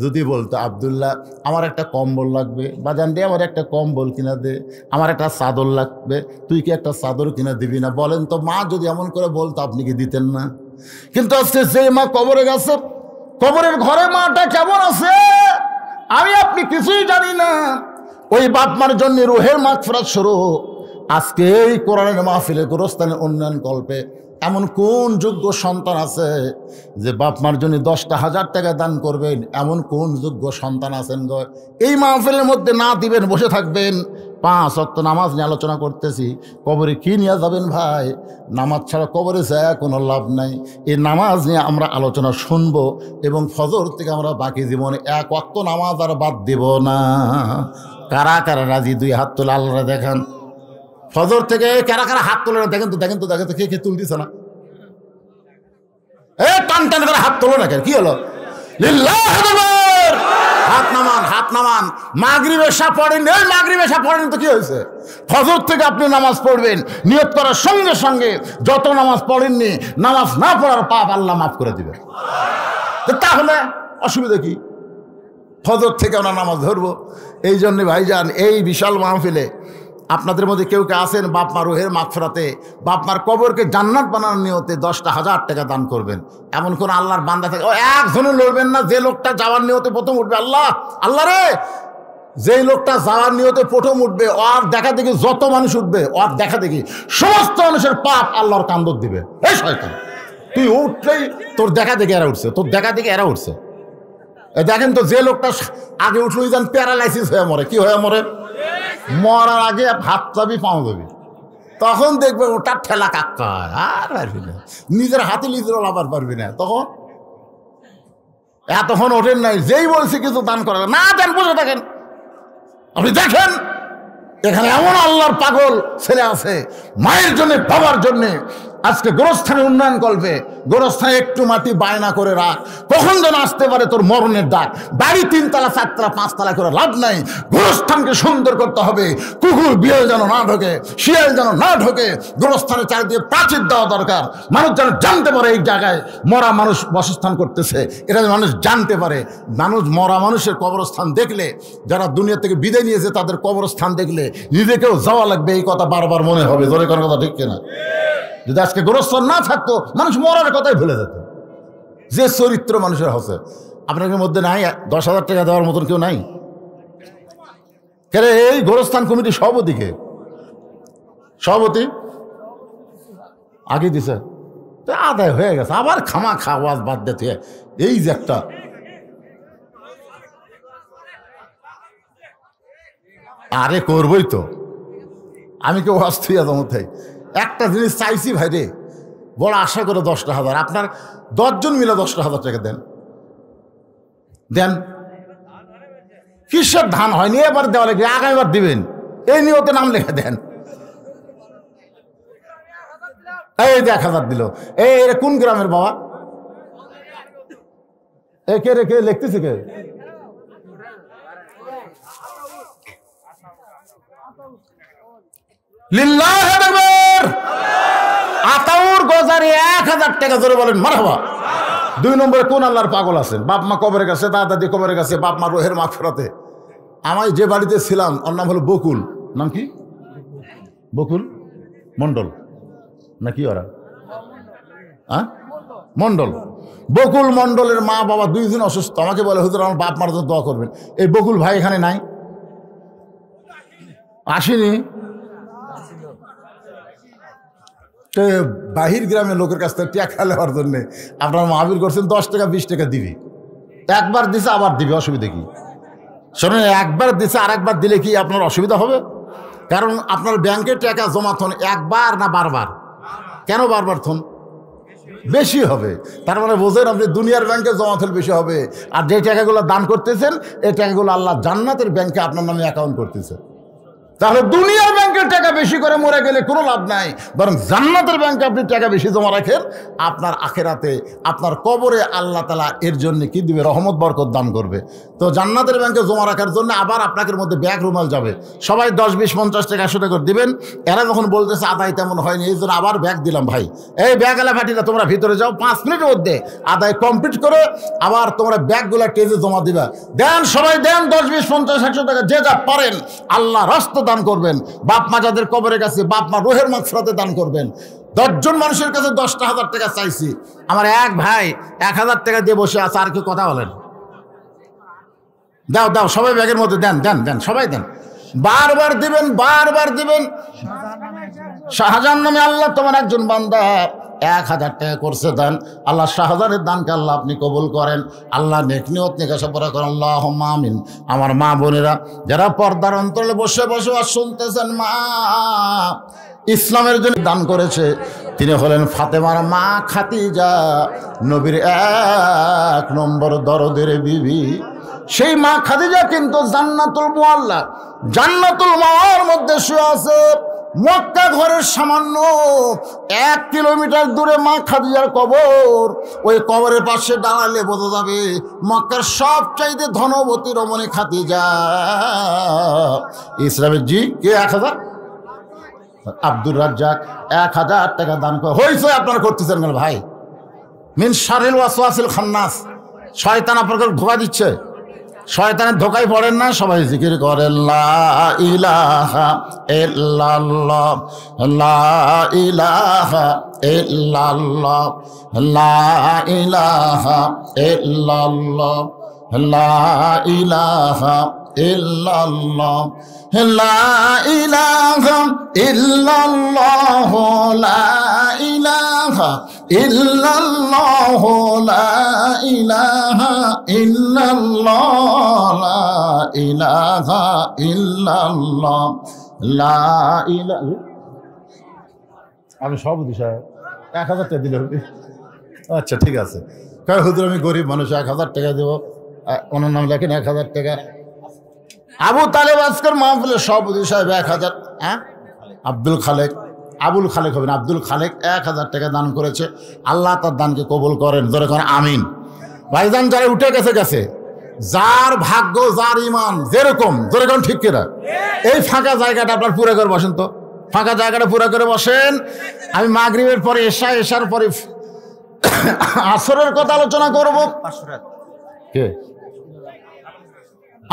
যদি বলতো, আব্দুল্লাহ আমার একটা কম্বল লাগবে, বাজান রে আমার একটা কম্বল কিনা দে, আমার একটা চাদর লাগবে, তুই কি একটা চাদর কিনা দিবি না? বলেন তো, মা যদি এমন করে বলতো, আপনি কি দিতেন না? কিন্তু আজকে যে মা কবরে গেছে, কবরের ঘরে মাটা কেমন আছে আমি আপনি কিছুই জানি না। ওই বাপ মার জন্য রুহের মাগফিরাত শুরু। আজকে এই কোরআনের মাহফিলে, গোরস্থানের উন্নয়ন কল্পে এমন কোন যোগ্য সন্তান আছে যে বাপ মার জন্য 10টা 1000 টাকা দান করবেন? এমন কোন যোগ্য সন্তান আছেন গো? এই মাহফিলের মধ্যে না দিবেন, বসে থাকবেন। 5 ওয়াক্ত নামাজ নিয়ে আলোচনা করতেছি, কবরে কি নিয়ে যাবেন ভাই? নামাজ ছাড়া কবরে যায় কোনো লাভ নাই। এই নামাজ নিয়ে আমরা আলোচনা শুনব, এবং ফজর থেকে আমরা বাকি জীবনে 1 ওয়াক্ত নামাজ আর বাদ দেব না। কারা কারা রাজি? 2 হাত তোলা, আল্লাহরা দেখান। ফজর থেকে কারা কারা হাত তোলে না দেখেন তো কে কে তুলতেছে না? টান টান করে হাত তোলো না কেন? কি হলো? হাত নামান। মাগরিব এশা পড়েন, মাগরিব এশা পড়েন তো কি হয়েছে? ফজর থেকে আপনি নামাজ পড়বেন, নিয়ত করার সঙ্গে সঙ্গে যত নামাজ পড়েননি, নামাজ না পড়ার পাপ আল্লাহ মাফ করে দিবে। তাহলে অসুবিধা কি? ফজর থেকে আমরা নামাজ ধরবো। এই জন্যে ভাইজান, এই বিশাল মাহফিলে আপনাদের মধ্যে কেউ কে আছেন বাপ মা রুহের মাগফিরাতে, বাপ মার কবরকে জান্নাত বানানোর নিয়তে 10,000 টাকা দান করবেন, এমন কোন আল্লাহর বান্দা থাকে? ও একজনও লড়বেন না যে লোকটা যাওয়ার নিয়তে প্রথম উঠবে। আল্লাহ রে, যেই লোকটা যাওয়ার নিয়তে প্রথম উঠবে, ওর দেখা দেখি যত মানুষ উঠবে, ওর দেখা দেখি সমস্ত মানুষের পাপ আল্লাহর কান্দর দিবে। এই শয়তান, তুই উঠলেই তোর দেখা দেখে এরা উঠছে, তোর দেখা দেখে এরা উঠছে। দেখেন তো, যে লোকটা আগে উঠলো যেন প্যারালাইসিস হয়ে মরে। কি হয়ে মরে? মরার আগে হাত যাবি পাও যাবি, তখন দেখবে ওটা ঠেলা কাক্কা, আর পারবি না, নিজের হাতে নিজের লাভার পারবি না। তখন এতক্ষণ ওঠেন নাই, যেই বলছি কিছু দান করা না, দেন, বসে থাকেন। আপনি দেখেন এখানে এমন আল্লাহর পাগল ছেলে আছে, মায়ের জন্য বাবার জন্যে আজকে গোরস্থানে উন্নয়ন করবে। গোরস্থানে একটু মাটি বায়না করে রাখ, কখন যেন আসতে পারে তোর মরণের ডাক। বাড়ি 3 তলা 4 তলা 5 তলা করে লাভ নাই, গোরস্থানকে সুন্দর করতে হবে। কুকুর বিড়াল যেন না ঢোকে, শিয়াল যেন না ঢোকে। গোরস্থানের চারিদিকে প্রাচীর দেওয়া দরকার, মানুষ যেন জানতে পারে এই জায়গায় মরা মানুষ বাসস্থান করতেছে, এটা যেন মানুষ জানতে পারে। মানুষ মরা মানুষের কবরস্থান দেখলে, যারা দুনিয়া থেকে বিদায় নিয়েছে তাদের কবরস্থান দেখলে নিজেকেও যাওয়া লাগবে, এই কথা বারবার মনে হবে। জোরে কোনো কথা ঠিক কিনা? যদি আজকে গোরস্থান না থাকতো, মানুষ মরার কথাই ভুলে যেত। যে চরিত্র মানুষের হচ্ছে, আপনাদের মধ্যে নাই 10,000 টাকা দেওয়ার মতন কেউ নাই? কেন এই গোরস্থান কমিটি সভাপতিকে, সভাপতি আগে দিছে, আদায় হয়ে গেছে, আবার খামা খাওয়াজ বাদ দিতে। এই যে একটা আরে করবই তো, আমি কেউ অস্থির মধ্যে একটা জিনিস চাইছি ভাই রে, বড় আশা করে 10,000, আপনার 10 জন মিলে 10,000 টাকা দেন। কিসের ধান হয়নি, এবার দেওয়া লাগবে, আগামীবার দিবেন, এই নিয়তে নাম লেখা দেন। এই 1,000 দিল। এই কোন গ্রামের বাবা? এ কে রে, কে লিখতেছে কে? লিল্লাহি আকবার। আতাউর গজারি 1,000 টাকা জোরে বলেন মারহাবা। 2 নম্বরে কোন আল্লাহর পাগল আছেন? বাপ মা কবরের কাছে, দাদা দাদি কবরের কাছে, বাপ মা রোহের মাগফিরাতে। আমি যে বাড়িতে ছিলাম, ওর নাম হলো বকুল। নাম কি? বকুল মন্ডল নাকি ওরা? হ্যাঁ, মন্ডল। বকুল মন্ডলের মা বাবা 2 জন অসুস্থ। আমাকে বলে, হুজুর আমার বাপ মার জন্য দোয়া করবেন। এই বকুল ভাই এখানে নাই, আসেনি। বাহির গ্রামের লোকের কাছ থেকে টাকা নেওয়ার জন্য আপনার মাহবির করছেন, 10 টাকা 20 টাকা দিবি। একবার দিছে আবার দিবি, অসুবিধা কি? শোনেন, একবার দিছে আর একবার দিলে কি আপনার অসুবিধা হবে? কারণ আপনার ব্যাংকের টাকা জমা থন একবার না বারবার? কেন বারবার থন? বেশি হবে। তার মানে বোঝেন, আপনি দুনিয়ার ব্যাংকে জমা থলে বেশি হবে, আর যে টাকাগুলো দান করতেছেন এই টাকাগুলো আল্লাহ জান্নাতের ব্যাংকে আপনার নামে অ্যাকাউন্ট করতেছে। তাহলে দুনিয়ার ব্যাংকের টাকা বেশি করে মরে গেলে কোনো লাভ নাই, বরং জান্নাতের ব্যাংকে আপনি টাকা বেশি জমা রাখেন, আপনার আখেরাতে আপনার কবরে আল্লাহ তাআলা এর জন্য কি দিবে? রহমত বরকত দান করবে। তো জান্নাতের ব্যাংকে জমা রাখার জন্য আবার আপনাদের মধ্যে ব্যাগ রুমাল যাবে, সবাই 10, 20, 50 টাকা 100 টাকা করে দিবেন। এরা যখন বলতেছে আদায় তেমন হয়নি, এই জন্য আবার ব্যাগ দিলাম। ভাই এই ব্যাগ এলা ফাটিলা, তোমরা ভিতরে যাও, 5 মিনিটের মধ্যে আদায় কমপ্লিট করে আবার তোমরা ব্যাগগুলো টেজে জমা দিবা। দেন, সবাই দেন, 10, 20, 50, 100 টাকা যে যা পারেন আল্লাহ রাস্তা দান করবেন। বাপ মা যাদের কবরের কাছে, বাপ মা রোহের মাগফিরাতে দান করবেন। 10 জন মানুষের কাছে 10,000 টাকা চাইছি, আমার এক ভাই 1,000 টাকা দিয়ে বসে আছে। আর কি কথা বলেন? দাও দাও, সবাই ব্যাগের মধ্যে দেন দেন দেন, সবাই দেন, বারবার দিবেন, বারবার দিবেন। শাহজাহান নামে আল্লাহ তোমার একজন বান্দা 1,000 টাকা করছে দান। আল্লাহ শাহজাহানের দানকে আল্লাহ আপনি কবুল করেন। আল্লাহ নেক নিয়ত নিকাশা পড়া করেন, আল্লাহুম্মা আমিন। আমার মা বোনেরা যারা পর্দার অন্তরে বসে বসে আর শুনতেছেন, মা ইসলামের জন্য দান করেছে, তিনি হলেন ফাতেমার মা খাদিজা, নবীর 1 নম্বর দরদের বিবি। সেই মা খাদিজা কিন্তু জান্নাতুল মুআল্লা, জান্নাতুল মাওয়ার মধ্যে শুয়ে আছে। মক্কা ঘরের সামান্য 1 কিলোমিটার দূরে মা খাদিজার কবর। ওই কবরের পাশে দাঁড়ালে বোঝা যাবে মক্কার সবচাইতে ধনবতী রমণী খাদিজা। ইসলামের জি কে 1000 আব্দুর রাজ্জাক 1000 টাকা দান করে হয়েছে। আপনারা করতেছেন কেন ভাই? মিন শারিল ওয়াসওয়াসিল খান্নাস, শয়তান আপনাকে ধোঁকা দিচ্ছে। শয়তানের ধোকায় পড়েন না, সবাই জিকির করেন লা ইলাহা ইল্লাল্লাহ, লা ইলাহা ইল্লাল্লাহ, লা ইলাহা ইল্লাল্লাহ, লা ইলাহা ইল্লাল্লাহ, লা ইলাহা ইল্লাল্লাহ, লা ইলাহা ইল্লাল্লাহ, লা ইলাহা ইল্লাল্লাহ, লা ইলাহা ইল্লাল্লাহ, লা ইলাহা। আমি সভাপতি সাহেব 1000 টাকা দিলে হবে? আচ্ছা ঠিক আছে। কারণ হুজুর আমি গরিব মানুষ, 1000 টাকা দেবো। ওনার নাম লেখেন 1000 টাকা। আবু তালেব আজকের মাহফিলের সভাপতি সাহেব 1000। হ্যাঁ, আব্দুল খালেক, আবুল খালেক হবেন, আব্দুল খালেক 1000 টাকা দান করেছে। আল্লাহ তার দানকে কবুল করেন, ধরে করেন আমিন। ভাইজান যারা উঠে গেছে গেছে, যার ভাগ্য যার ইমান যেরকম, ধরে করেন ঠিক কিনা। এই ফাঁকা জায়গাটা আপনার পুরো করে বসেন তো, ফাঁকা জায়গাটা পুরো করে বসেন। আমি মাগরিবের পরে এশার পরে আসরের কথা আলোচনা করব। কে?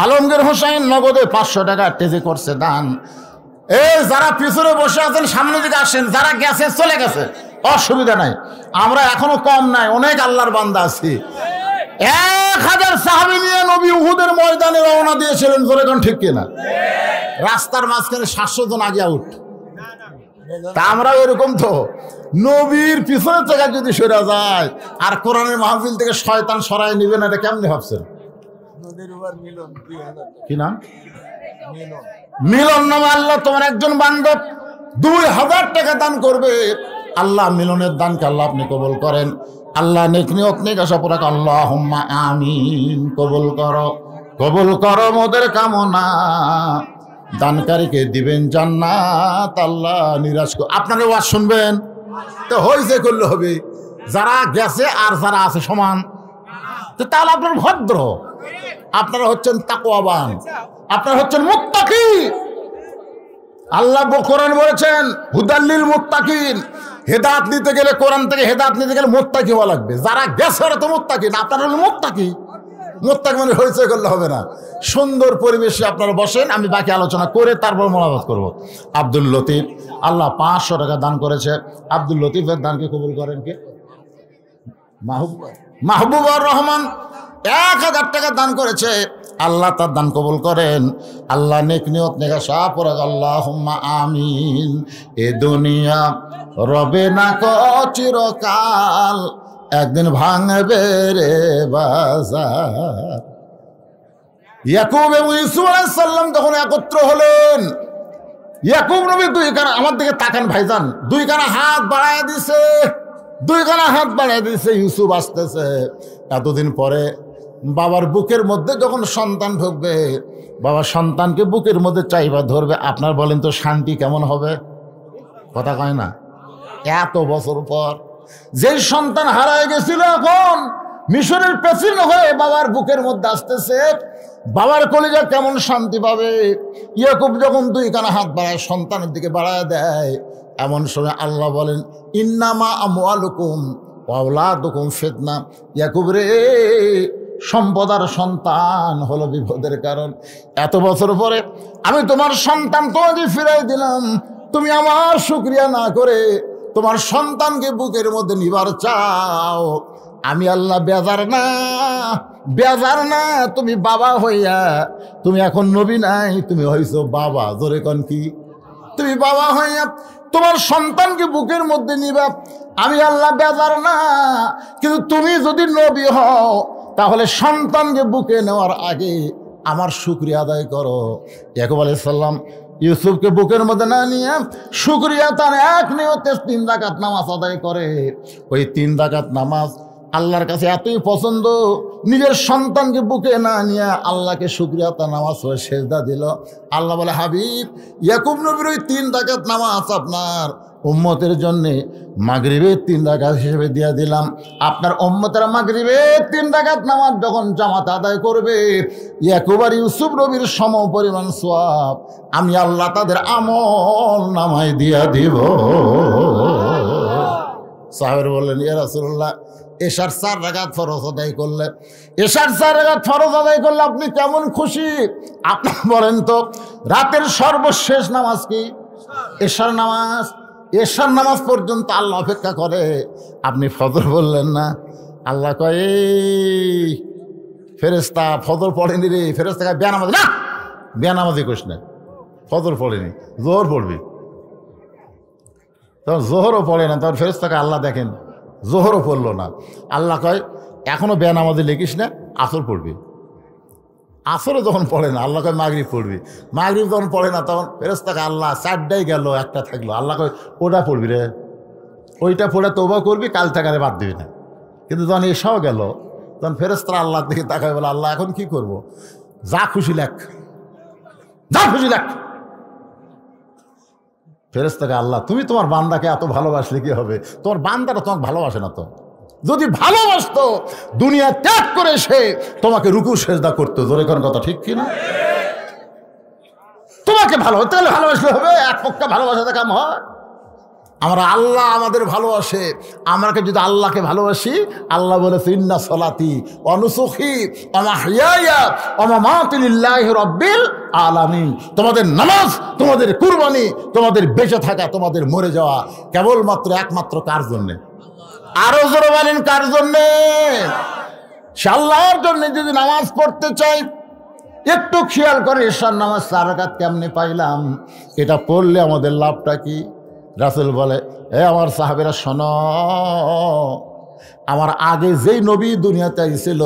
আলমগীর হোসেন নগদে 500 টাকা টেজে করছে দান। এই যারা পিছনে বসে আছেন সামনের দিকে আসেন, যারা গেছে চলে গেছে, অসুবিধা নাই। আমরা এখনো কম নাই, অনেক আল্লাহর বান্দা আছি। 1000 সাহাবী নিয়ে নবী উহুদের ময়দানে রওনা দিয়েছিলেন, জোরে কোন ঠিক কিনা। রাস্তার মাঝখানে 700 জন আগে আউট। তা আমরা এরকম তো নবীর পিছনে থেকে যদি সরে যায় আর কোরআনের মাহফিল থেকে শয়তান সরাই নিবে না, এটা কেমনে ভাবছেন? কি নাম? মিলন নামে আল্লাহ তোমার একজন বান্ধব 2000 টাকা দান করবে। আল্লাহ মিলনের দানকে আল্লাহ আপনি কবুল করেন। আল্লাহ নেক নিয়ত নেক আশা পুরা আল্লাহুম্মা আমিন। কবুল করো, কবুল করো মোদের কামনা। দানকারীকে দিবেন জান্নাত, আল্লাহ নিরাশ। আপনারা ওয়াজ শুনবেন তো হইছে করলে হবে, যারা গেছে আর যারা আছে সমান। তো তাহলে আপনার ভদ্র, আপনারা হচ্ছেন তাকওয়াবান, আপনারা হচ্ছেন মুত্তাকি। আল্লাহ কোরআন বলেছেন হুদাল্লিল মুত্তাকিন। হেদায়েত নিতে গেলে কোরআন থেকে হেদায়েত নিতে গেলে মুত্তাকি হওয়া লাগবে। যারা গেছে ওরা তো মুত্তাকি না, আপনারা হলেন মুত্তাকি। মুত্তাকি মানে হয়েছে করলে হবে না। সুন্দর পরিবেশে আপনারা বসেন, আমি বাকি আলোচনা করে তারপর মোনাজাত করব। আব্দুল লতিফ, আল্লাহ 500 টাকা দান করেছে। আব্দুল লতিফের দানকে কবুল করেন কে? মাহবুবুর রহমান 1000 টাকা দান করেছে। আল্লাহ তার দান কবুল করেন। আল্লাহ নেক নিয়ত নেক আশা পুরা আল্লাহুম্মা আমিন। এ দুনিয়া রবে না ক চিরকাল, একদিন ভাঙবে রে বাজার। ইয়াকুব এবং ইউসুফ আলাইহিস সালাম তখন একত্র হলেন। ইয়াকুব নবী 2 কানা, আমার দিকে তাকান ভাইজান, 2 কানা হাত বাড়ায় দিছে, 2 কানা হাত বাড়ায় দিছে। ইউসুফ আসতেছে। এতদিন পরে বাবার বুকের মধ্যে যখন সন্তান ঢুকবে, বাবা সন্তানকে বুকের মধ্যে চাইবা ধরবে। আপনার বলেন তো শান্তি কেমন হবে? কথা কয় না। এত বছর পর যেই সন্তান হারায় গেছিল, এখন মিশরের প্রেসিডেন্ট হয়ে বাবার বুকের মধ্যে আসতেছে, বাবার কলিজা কেমন শান্তি পাবে। ইয়াকুব যখন 2 কানা হাত বাড়ায় সন্তানের দিকে বাড়ায় দেয়, এমন সময় আল্লাহ বলেন ইন্নামা আমওয়ালুকুম ওয়া আওলাদুকুম ফিতনা। ইয়াকুব রে, সম্পদ আর সন্তান হলো বিপদের কারণ। এত বছর পরে আমি তোমার সন্তান তোমাকে ফিরাই দিলাম, তুমি আমার শুকরিয়া না করে তোমার সন্তানকে বুকের মধ্যে নিবার চাও। আমি আল্লাহ বেজার না, বেজার না। তুমি বাবা হইয়া, তুমি এখন নবী নাই, তুমি হইছো বাবা। জোরে কোন কি? তুমি বাবা হইয়া তোমার সন্তানকে বুকের মধ্যে নিবা, আমি আল্লাহ বেজার না। কিন্তু তুমি যদি নবী হও তাহলে সন্তানকে বুকে নেওয়ার আগে আমার শুকরিয়া আদায় করো। ইয়াকুব আলাইহিস সালাম ইউসুফকে বুকের মধ্যে না নিয়ে শুকরিয়া তার এক নিয়তে 3 রাকাত নামাজ আদায় করে। ওই 3 রাকাত নামাজ আল্লাহর কাছে এতই পছন্দ, নিজের সন্তানকে বুকে না নিয়ে আল্লাহকে শুকরিয়া তা নামাজ পড়ে সেজদা দিল। আল্লাহ বলে, হাবিব, ইয়াকুব নবীর ওই 3 রাকাত নামাজ আপনার উম্মতের জন্যে মাগরিবের 3 রাকাত হিসেবে দিয়ে দিলাম। আপনার উম্মতেরা মাগরিবের 3 রাকাত নামাজ যখন জামাত আদায় করবে, ইয়াকুব আর ইউসুফ নবীর সম পরিমাণ সওয়াব আমি আল্লাহ তাদের আমল নামায় দিয়া দিব। সাহাবীরা বললেন, ইয়া রাসূলুল্লাহ, এশার 4 রাকাত ফরজ আদায় করলে, এশার 4 রাকাত ফরজ আদায় করলে আপনি কেমন খুশি? আপনি বলেন তো, রাতের সর্বশেষ নামাজ কি? এশার নামাজ। এশার নামাজ পর্যন্ত আল্লাহ অপেক্ষা করে, আপনি ফজর বললেন না। আল্লাহ কয়, এই ফেরেশতা ফজর পড়েনি রে। ফেরেশতা কয়, বেনামাজি না, বেনামাজি কইস না, ফজর পড়েনি, জোহর পড়বি। তখন জোহরও পড়ে না, তখন ফেরেশতাকে আল্লাহ দেখেন জোহরও পড়লো না। আল্লাহ কয়, এখনো বেনামাজি লিখিস না, আসর পড়বি। আসরও যখন পড়ে না, আল্লাহ কয় মাগরিব পড়বি। মাগরিব যখন পড়ে না, তখন ফেরেশতাকে আল্লাহ 4টাই গেল, একটা থাকলো। আল্লাহ কয়, ওটা পড়বি রে, ওইটা পড়ে তওবা করবি, কাল থেকে আর বাদ দিবি না। কিন্তু যখন এসাও গেল, তখন ফেরেশতারা আল্লাহর দিকে তাকায় বলে, আল্লাহ এখন কি করব? যা খুশি লেখ, যা খুশি লেখ। ফেরেশতাকে, আল্লাহ তুমি তোমার বান্দাকে এত ভালোবাসলে কি হবে? তোমার বান্দাটা তোমাকে ভালোবাসে না তো। যদি ভালোবাসতো দুনিয়া ত্যাগ করে সে তোমাকে রুকু সেজদা করতো। জোরে কোন কথা ঠিক কিনা? তোমাকে ভালো তাহলে ভালোবাসলে হবে, এক পক্ষে ভালোবাসাতে কাম হয়। আমরা আল্লাহ আমাদের ভালোবাসে, আমাকে যদি আল্লাহকে ভালোবাসি, আল্লাহ বলেছে, ইন্না সলাতি ওয়া নুসুকি ওয়া মাহইয়ায়া ওয়া মামাতি লিল্লাহি রাব্বিল আলামিন। তোমাদের নামাজ, তোমাদের কুরবানি, তোমাদের বেঁচে থাকা, তোমাদের মরে যাওয়া কেবলমাত্র একমাত্র কার জন্যে? আরো জোরে বলেন, কার জন্যে? সে আল্লাহর জন্যে। যদি নামাজ পড়তে চাই, একটু খেয়াল করে এশার নামাজ 4 রাকাত কেমনে পাইলাম, এটা পড়লে আমাদের লাভটা কি? রাসূল বলে, এ আমার সাহাবেরা শোনো, আমার আগে যেই নবী দুনিয়াতে এসেছিল,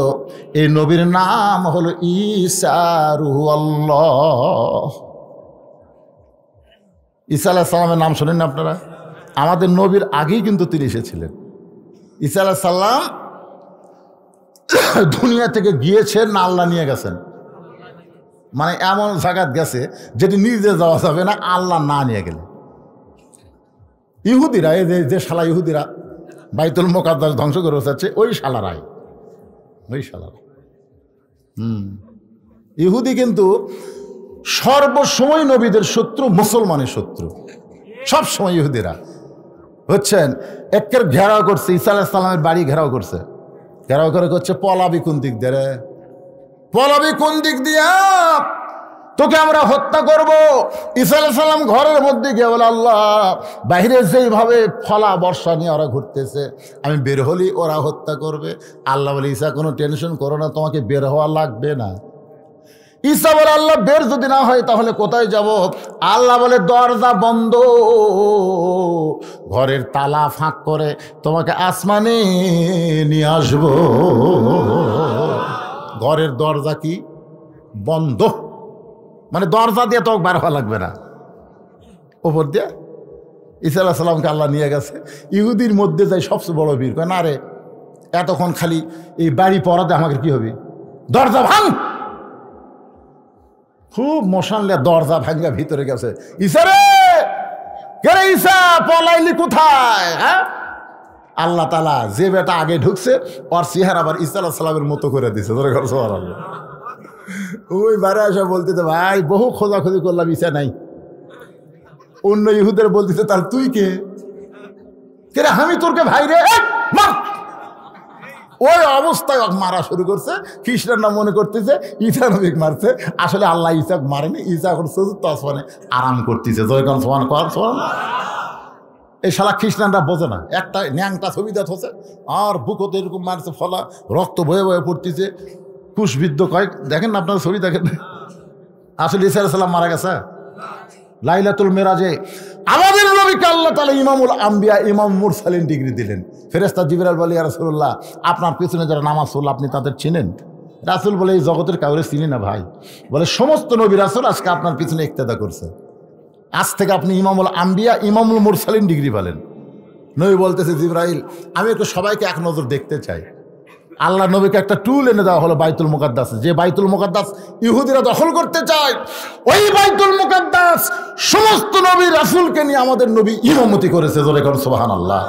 এই নবীর নাম হলো ঈসা রূহুল্লাহ। ঈসা আলাইহিস সালামের নাম শোনেন না আপনারা? আমাদের নবীর আগেই কিন্তু তিনি এসেছিলেন। ঈসা আলাইহিস সালাম দুনিয়া থেকে গিয়েছেন না আল্লাহ নিয়ে গেছেন? মানে এমন জায়গাত গেছে যেটি নিজে যাওয়া যাবে না আল্লাহ না নিয়ে গেলে। ইহুদিরা, এই যে শালা ইহুদিরা বাইতুল মুকাদ্দাস ধ্বংস করে বসাচ্ছে, ওই শালারাই, ওই শালারা। ইহুদি কিন্তু সর্বসময় নবীদের শত্রু, মুসলমানের শত্রু সব সময়। ইহুদিরা হচ্ছেন একের ঘেরাও করছে, ঈসা আলাইহিস সালামের বাড়ি ঘেরাও করছে, ঘেরাও করে করছে, পলাবি কোন দিক দিয়ে রে, পলাবি কোন দিক দিয়া, তোকে আমরা হত্যা করব। ঈসা আলাইহিস সালাম ঘরের মধ্যে গিয়ে বলে, আল্লাহ, বাইরে যেইভাবে ফলা বর্ষা নিয়ে ওরা ঘুরতেছে, আমি বের হলি ওরা হত্যা করবে। আল্লাহ বলে, ঈসা কোনো টেনশন করো না, তোমাকে বের হওয়া লাগবে না। ঈসা বলে, আল্লাহ, বের যদি না হয় তাহলে কোথায় যাব? আল্লাহ বলে, দরজা বন্ধ, ঘরের তালা ফাঁক করে তোমাকে আসমানে নিয়ে আসব। ঘরের দরজা কি বন্ধ, মানে দরজা দিয়ে তো বার হওয়া লাগবে না, ওপর দিয়ে। ঈসা আলাইহিস সালামকে আল্লাহ নিয়ে গেছে। ইহুদির মধ্যে যাই সবচেয়ে বড় বীর, না রে, এতক্ষণ খালি এই বাড়ি পড়াতে আমাকে কি হবে? দরজা ভাঙ। খুব মশানলে দরজা ভাঙ্গা ভিতরে গেছে। ঈসা রে, কে রে ঈসা, পলাইলি কোথায়? হ্যাঁ, আল্লাহ তাআলা যে বেটা আগে ঢুকছে ওর চেহারা আবার ঈসা আলাইহিস সালামের মতো করে দিছে। ধরে ঘর সবার ওই বারে আসা বলতেছে, ভাই বহু খোঁজাখুঁজি করলাম, ঈসা নাই। অন্য ইহুদের বলতেছে, তাহলে তুই কে? কে রে? আমি তোরকে ভাই রে, মার। ওই অবস্থায় মারা শুরু করছে। খ্রিস্টানরা মনে করতেছে ঈসা নবীকে মারছে, আসলে আল্লাহ ঈসাকে মারেনি। ঈসা এখন চতুর্থ আসমানে আরাম করতেছে। জয়কান সমান কর সমান। এই শালা খ্রিস্টানরা বোঝে না, একটা ন্যাংটা ছবি দেখ হচ্ছে আর বুকতে এরকম মারছে, ফলা রক্ত বয়ে বয়ে পড়তেছে, কুশবিদ্ধ কয়েক। দেখেন না আপনারা ছবি দেখেন, আসলে ঈসা আলাইহিস সালাম মারা গেছে। লাইলাতুল মেরাজে আমাদের নবীকে আল্লাহ তাআলা ইমামুল আম্বিয়া, ইমাম মুরসালিন ডিগ্রি দিলেন। ফেরেশতা জিবরাইল বলে, ইয়া রাসূলুল্লাহ, আপনার পিছনে যারা নামাজ পড়ল আপনি তাদের চিনেন? রাসূল বলে, এই জগতের কাউরে চিনি না ভাই। বলে, সমস্ত নবী রাসূল আজকে আপনার পিছনে ইক্তেদা করছে, আজ থেকে আপনি ইমামুল আম্বিয়া, ইমামুল মুরসালিন ডিগ্রি পেলেন। নবী বলতেছে, জিবরাইল আমি একটু সবাইকে এক নজর দেখতে চাই। আল্লাহ নবীকে একটা টুল এনে দেওয়া হলো বাইতুল মুকাদ্দাস, যে বাইতুল মুকাদ্দাস ইহুদিরা দখল করতে চায়। ওই বাইতুল মুকাদ্দাস সমস্ত নবী রাসূলকে নিয়ে আমাদের নবী ইমামতি করেছে। জোরে কর সুবহানাল্লাহ।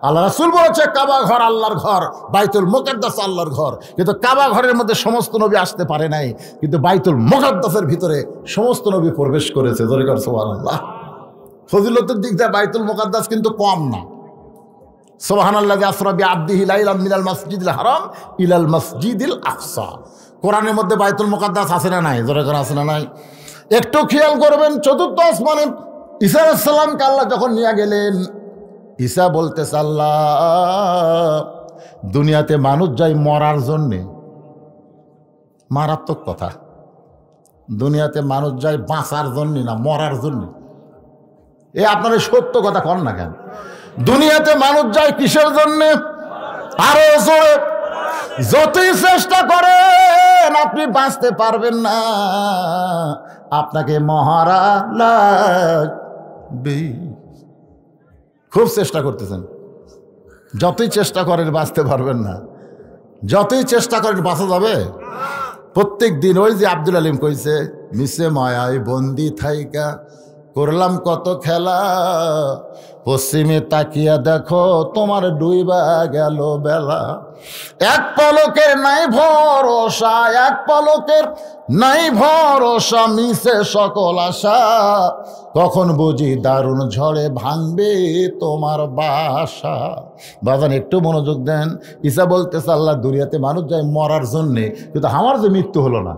আল্লাহ রাসূল বলেছে কাবা ঘর আল্লাহর ঘর, বাইতুল মুকাদ্দাস আল্লাহর ঘর। কিন্তু কাবা ঘরের মধ্যে সমস্ত নবী আসতে পারে নাই, কিন্তু বাইতুল মুকাদ্দাসের ভিতরে সমস্ত নবী প্রবেশ করেছে। জোরে কর সুবহানাল্লাহ। ফজিলতের দিক দিয়ে বাইতুল মুকাদ্দাস কিন্তু কম না। সুবহানাল্লাযী আসরা বিআবদিহি লাইলাম মিনাল মাসজিদিল হারাম ইলাল মাসজিদিল আকসা। কোরআনের মধ্যে বাইতুল মুকাদ্দাস আছে না নাই? জোরে করে আছে না নাই? একটু খেয়াল করবেন, চতুর্থ আসমানে ঈসা আলাইহিস সালামকে আল্লাহ যখন নিয়ে গেলেন, ঈসা বলতেছে, আল্লাহ দুনিয়াতে মানুষ যায় মরার জন্যে। মারাত্মক কথা। দুনিয়াতে মানুষ যায় বাঁচার জন্যে না, মরার জন্যে। এ আপনার সত্য কথা কন না কেন? দুনিয়াতে মানুষ যায় কিসের জন্যে? আরো জোরে, যতই চেষ্টা করেন আপনি বাঁচতে পারবেন না, আপনাকে মহারা লাগবে। খুব চেষ্টা করতেছেন, যতই চেষ্টা করেন বাঁচতে পারবেন না। যতই চেষ্টা করেন বাঁচা যাবে? প্রত্যেক দিন ওই যে আব্দুল আলিম কইছে, মিশে মায়ায় বন্দি থাইকা করলাম কত খেলা, পশ্চিমে তাকিয়া দেখো তোমার ডুইবা গেল বেলা। এক পলকের নাই ভরসা, এক পলকের নাই ভরসা, মিশে সকল আশা, কখন বুঝি দারুণ ঝড়ে ভাঙবে তোমার বাসা। বাজান একটু মনোযোগ দেন। ঈসা বলতেছে, আল্লাহ দুনিয়াতে মানুষ যায় মরার জন্যে, কিন্তু আমার যে মৃত্যু হলো না,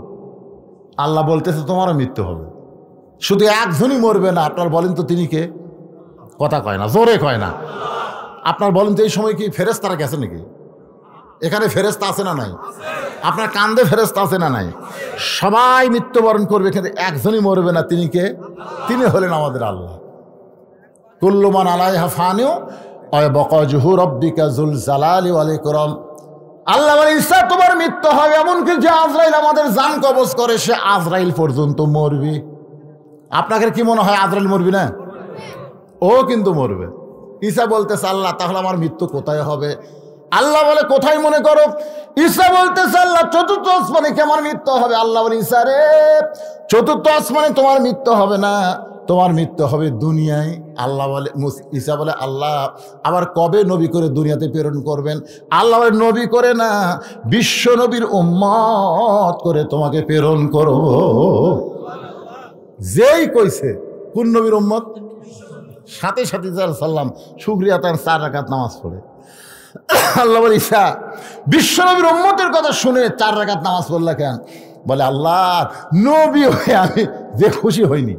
আল্লাহ বলতেছে তোমারও মৃত্যু হবে। শুধু একজনই মরবে না। আপনার বলেন তো তিনি কে? কথা কয় না, জোরে কয় না। আপনার বলেন তো এই সময় কি ফেরেশতারা গেছে নাকি? এখানে ফেরেশতা আছে না নাই? আপনার কান্দে ফেরেশতা আছে না নাই? সবাই মৃত্যুবরণ করবে, কিন্তু একজনই মরবে না। তিনি কে? তিনি হলেন আমাদের আল্লাহ। কুল্লু মান আলাইহা ফানিউ ওয়া ইয়াবকা ওয়াজহু রাব্বিকা যুল জালালি ওয়াল ইকরাম। আল্লাহ বলে, ঈসা তোমার মৃত্যু হবে। এমনকি যে আজরাইল আমাদের জান কবজ করে, সে আজরাইল পর্যন্ত মরবে। আপনাদের কি মনে হয় আজরাইল মরবি না? ও কিন্তু মরবে। ঈসা বলতেছে, আল্লাহ তাহলে আমার মৃত্যু কোথায় হবে? আল্লাহ বলে, কোথায় মনে করো? ঈসা বলতেছে, আল্লাহ চতুর্থ আসমানে কি আমার মৃত্যু হবে? আল্লাহ বলে, ঈসা রে চতুর্থ আসমানে তোমার মৃত্যু হবে না, তোমার মৃত্যু হবে দুনিয়ায়। আল্লাহ বলে, ঈসা বলে, আল্লাহ আবার কবে নবী করে দুনিয়াতে প্রেরণ করবেন? আল্লাহ বলে, নবী করে না, বিশ্ব নবীর উম্মত করে তোমাকে প্রেরণ করব। যেই কইছে কোন নবীর উম্মত, সাথে সাথে সাল্লাম শুকরিয়া তার 4 রাকাত নামাজ পড়ে। আল্লাহ বলে, ঈসা বিশ্ব নবীর উম্মতের কথা শুনে 4 রাকাত নামাজ পড়লা কেন? বলে, আল্লাহ নবী হয়ে আমি যে খুশি হইনি,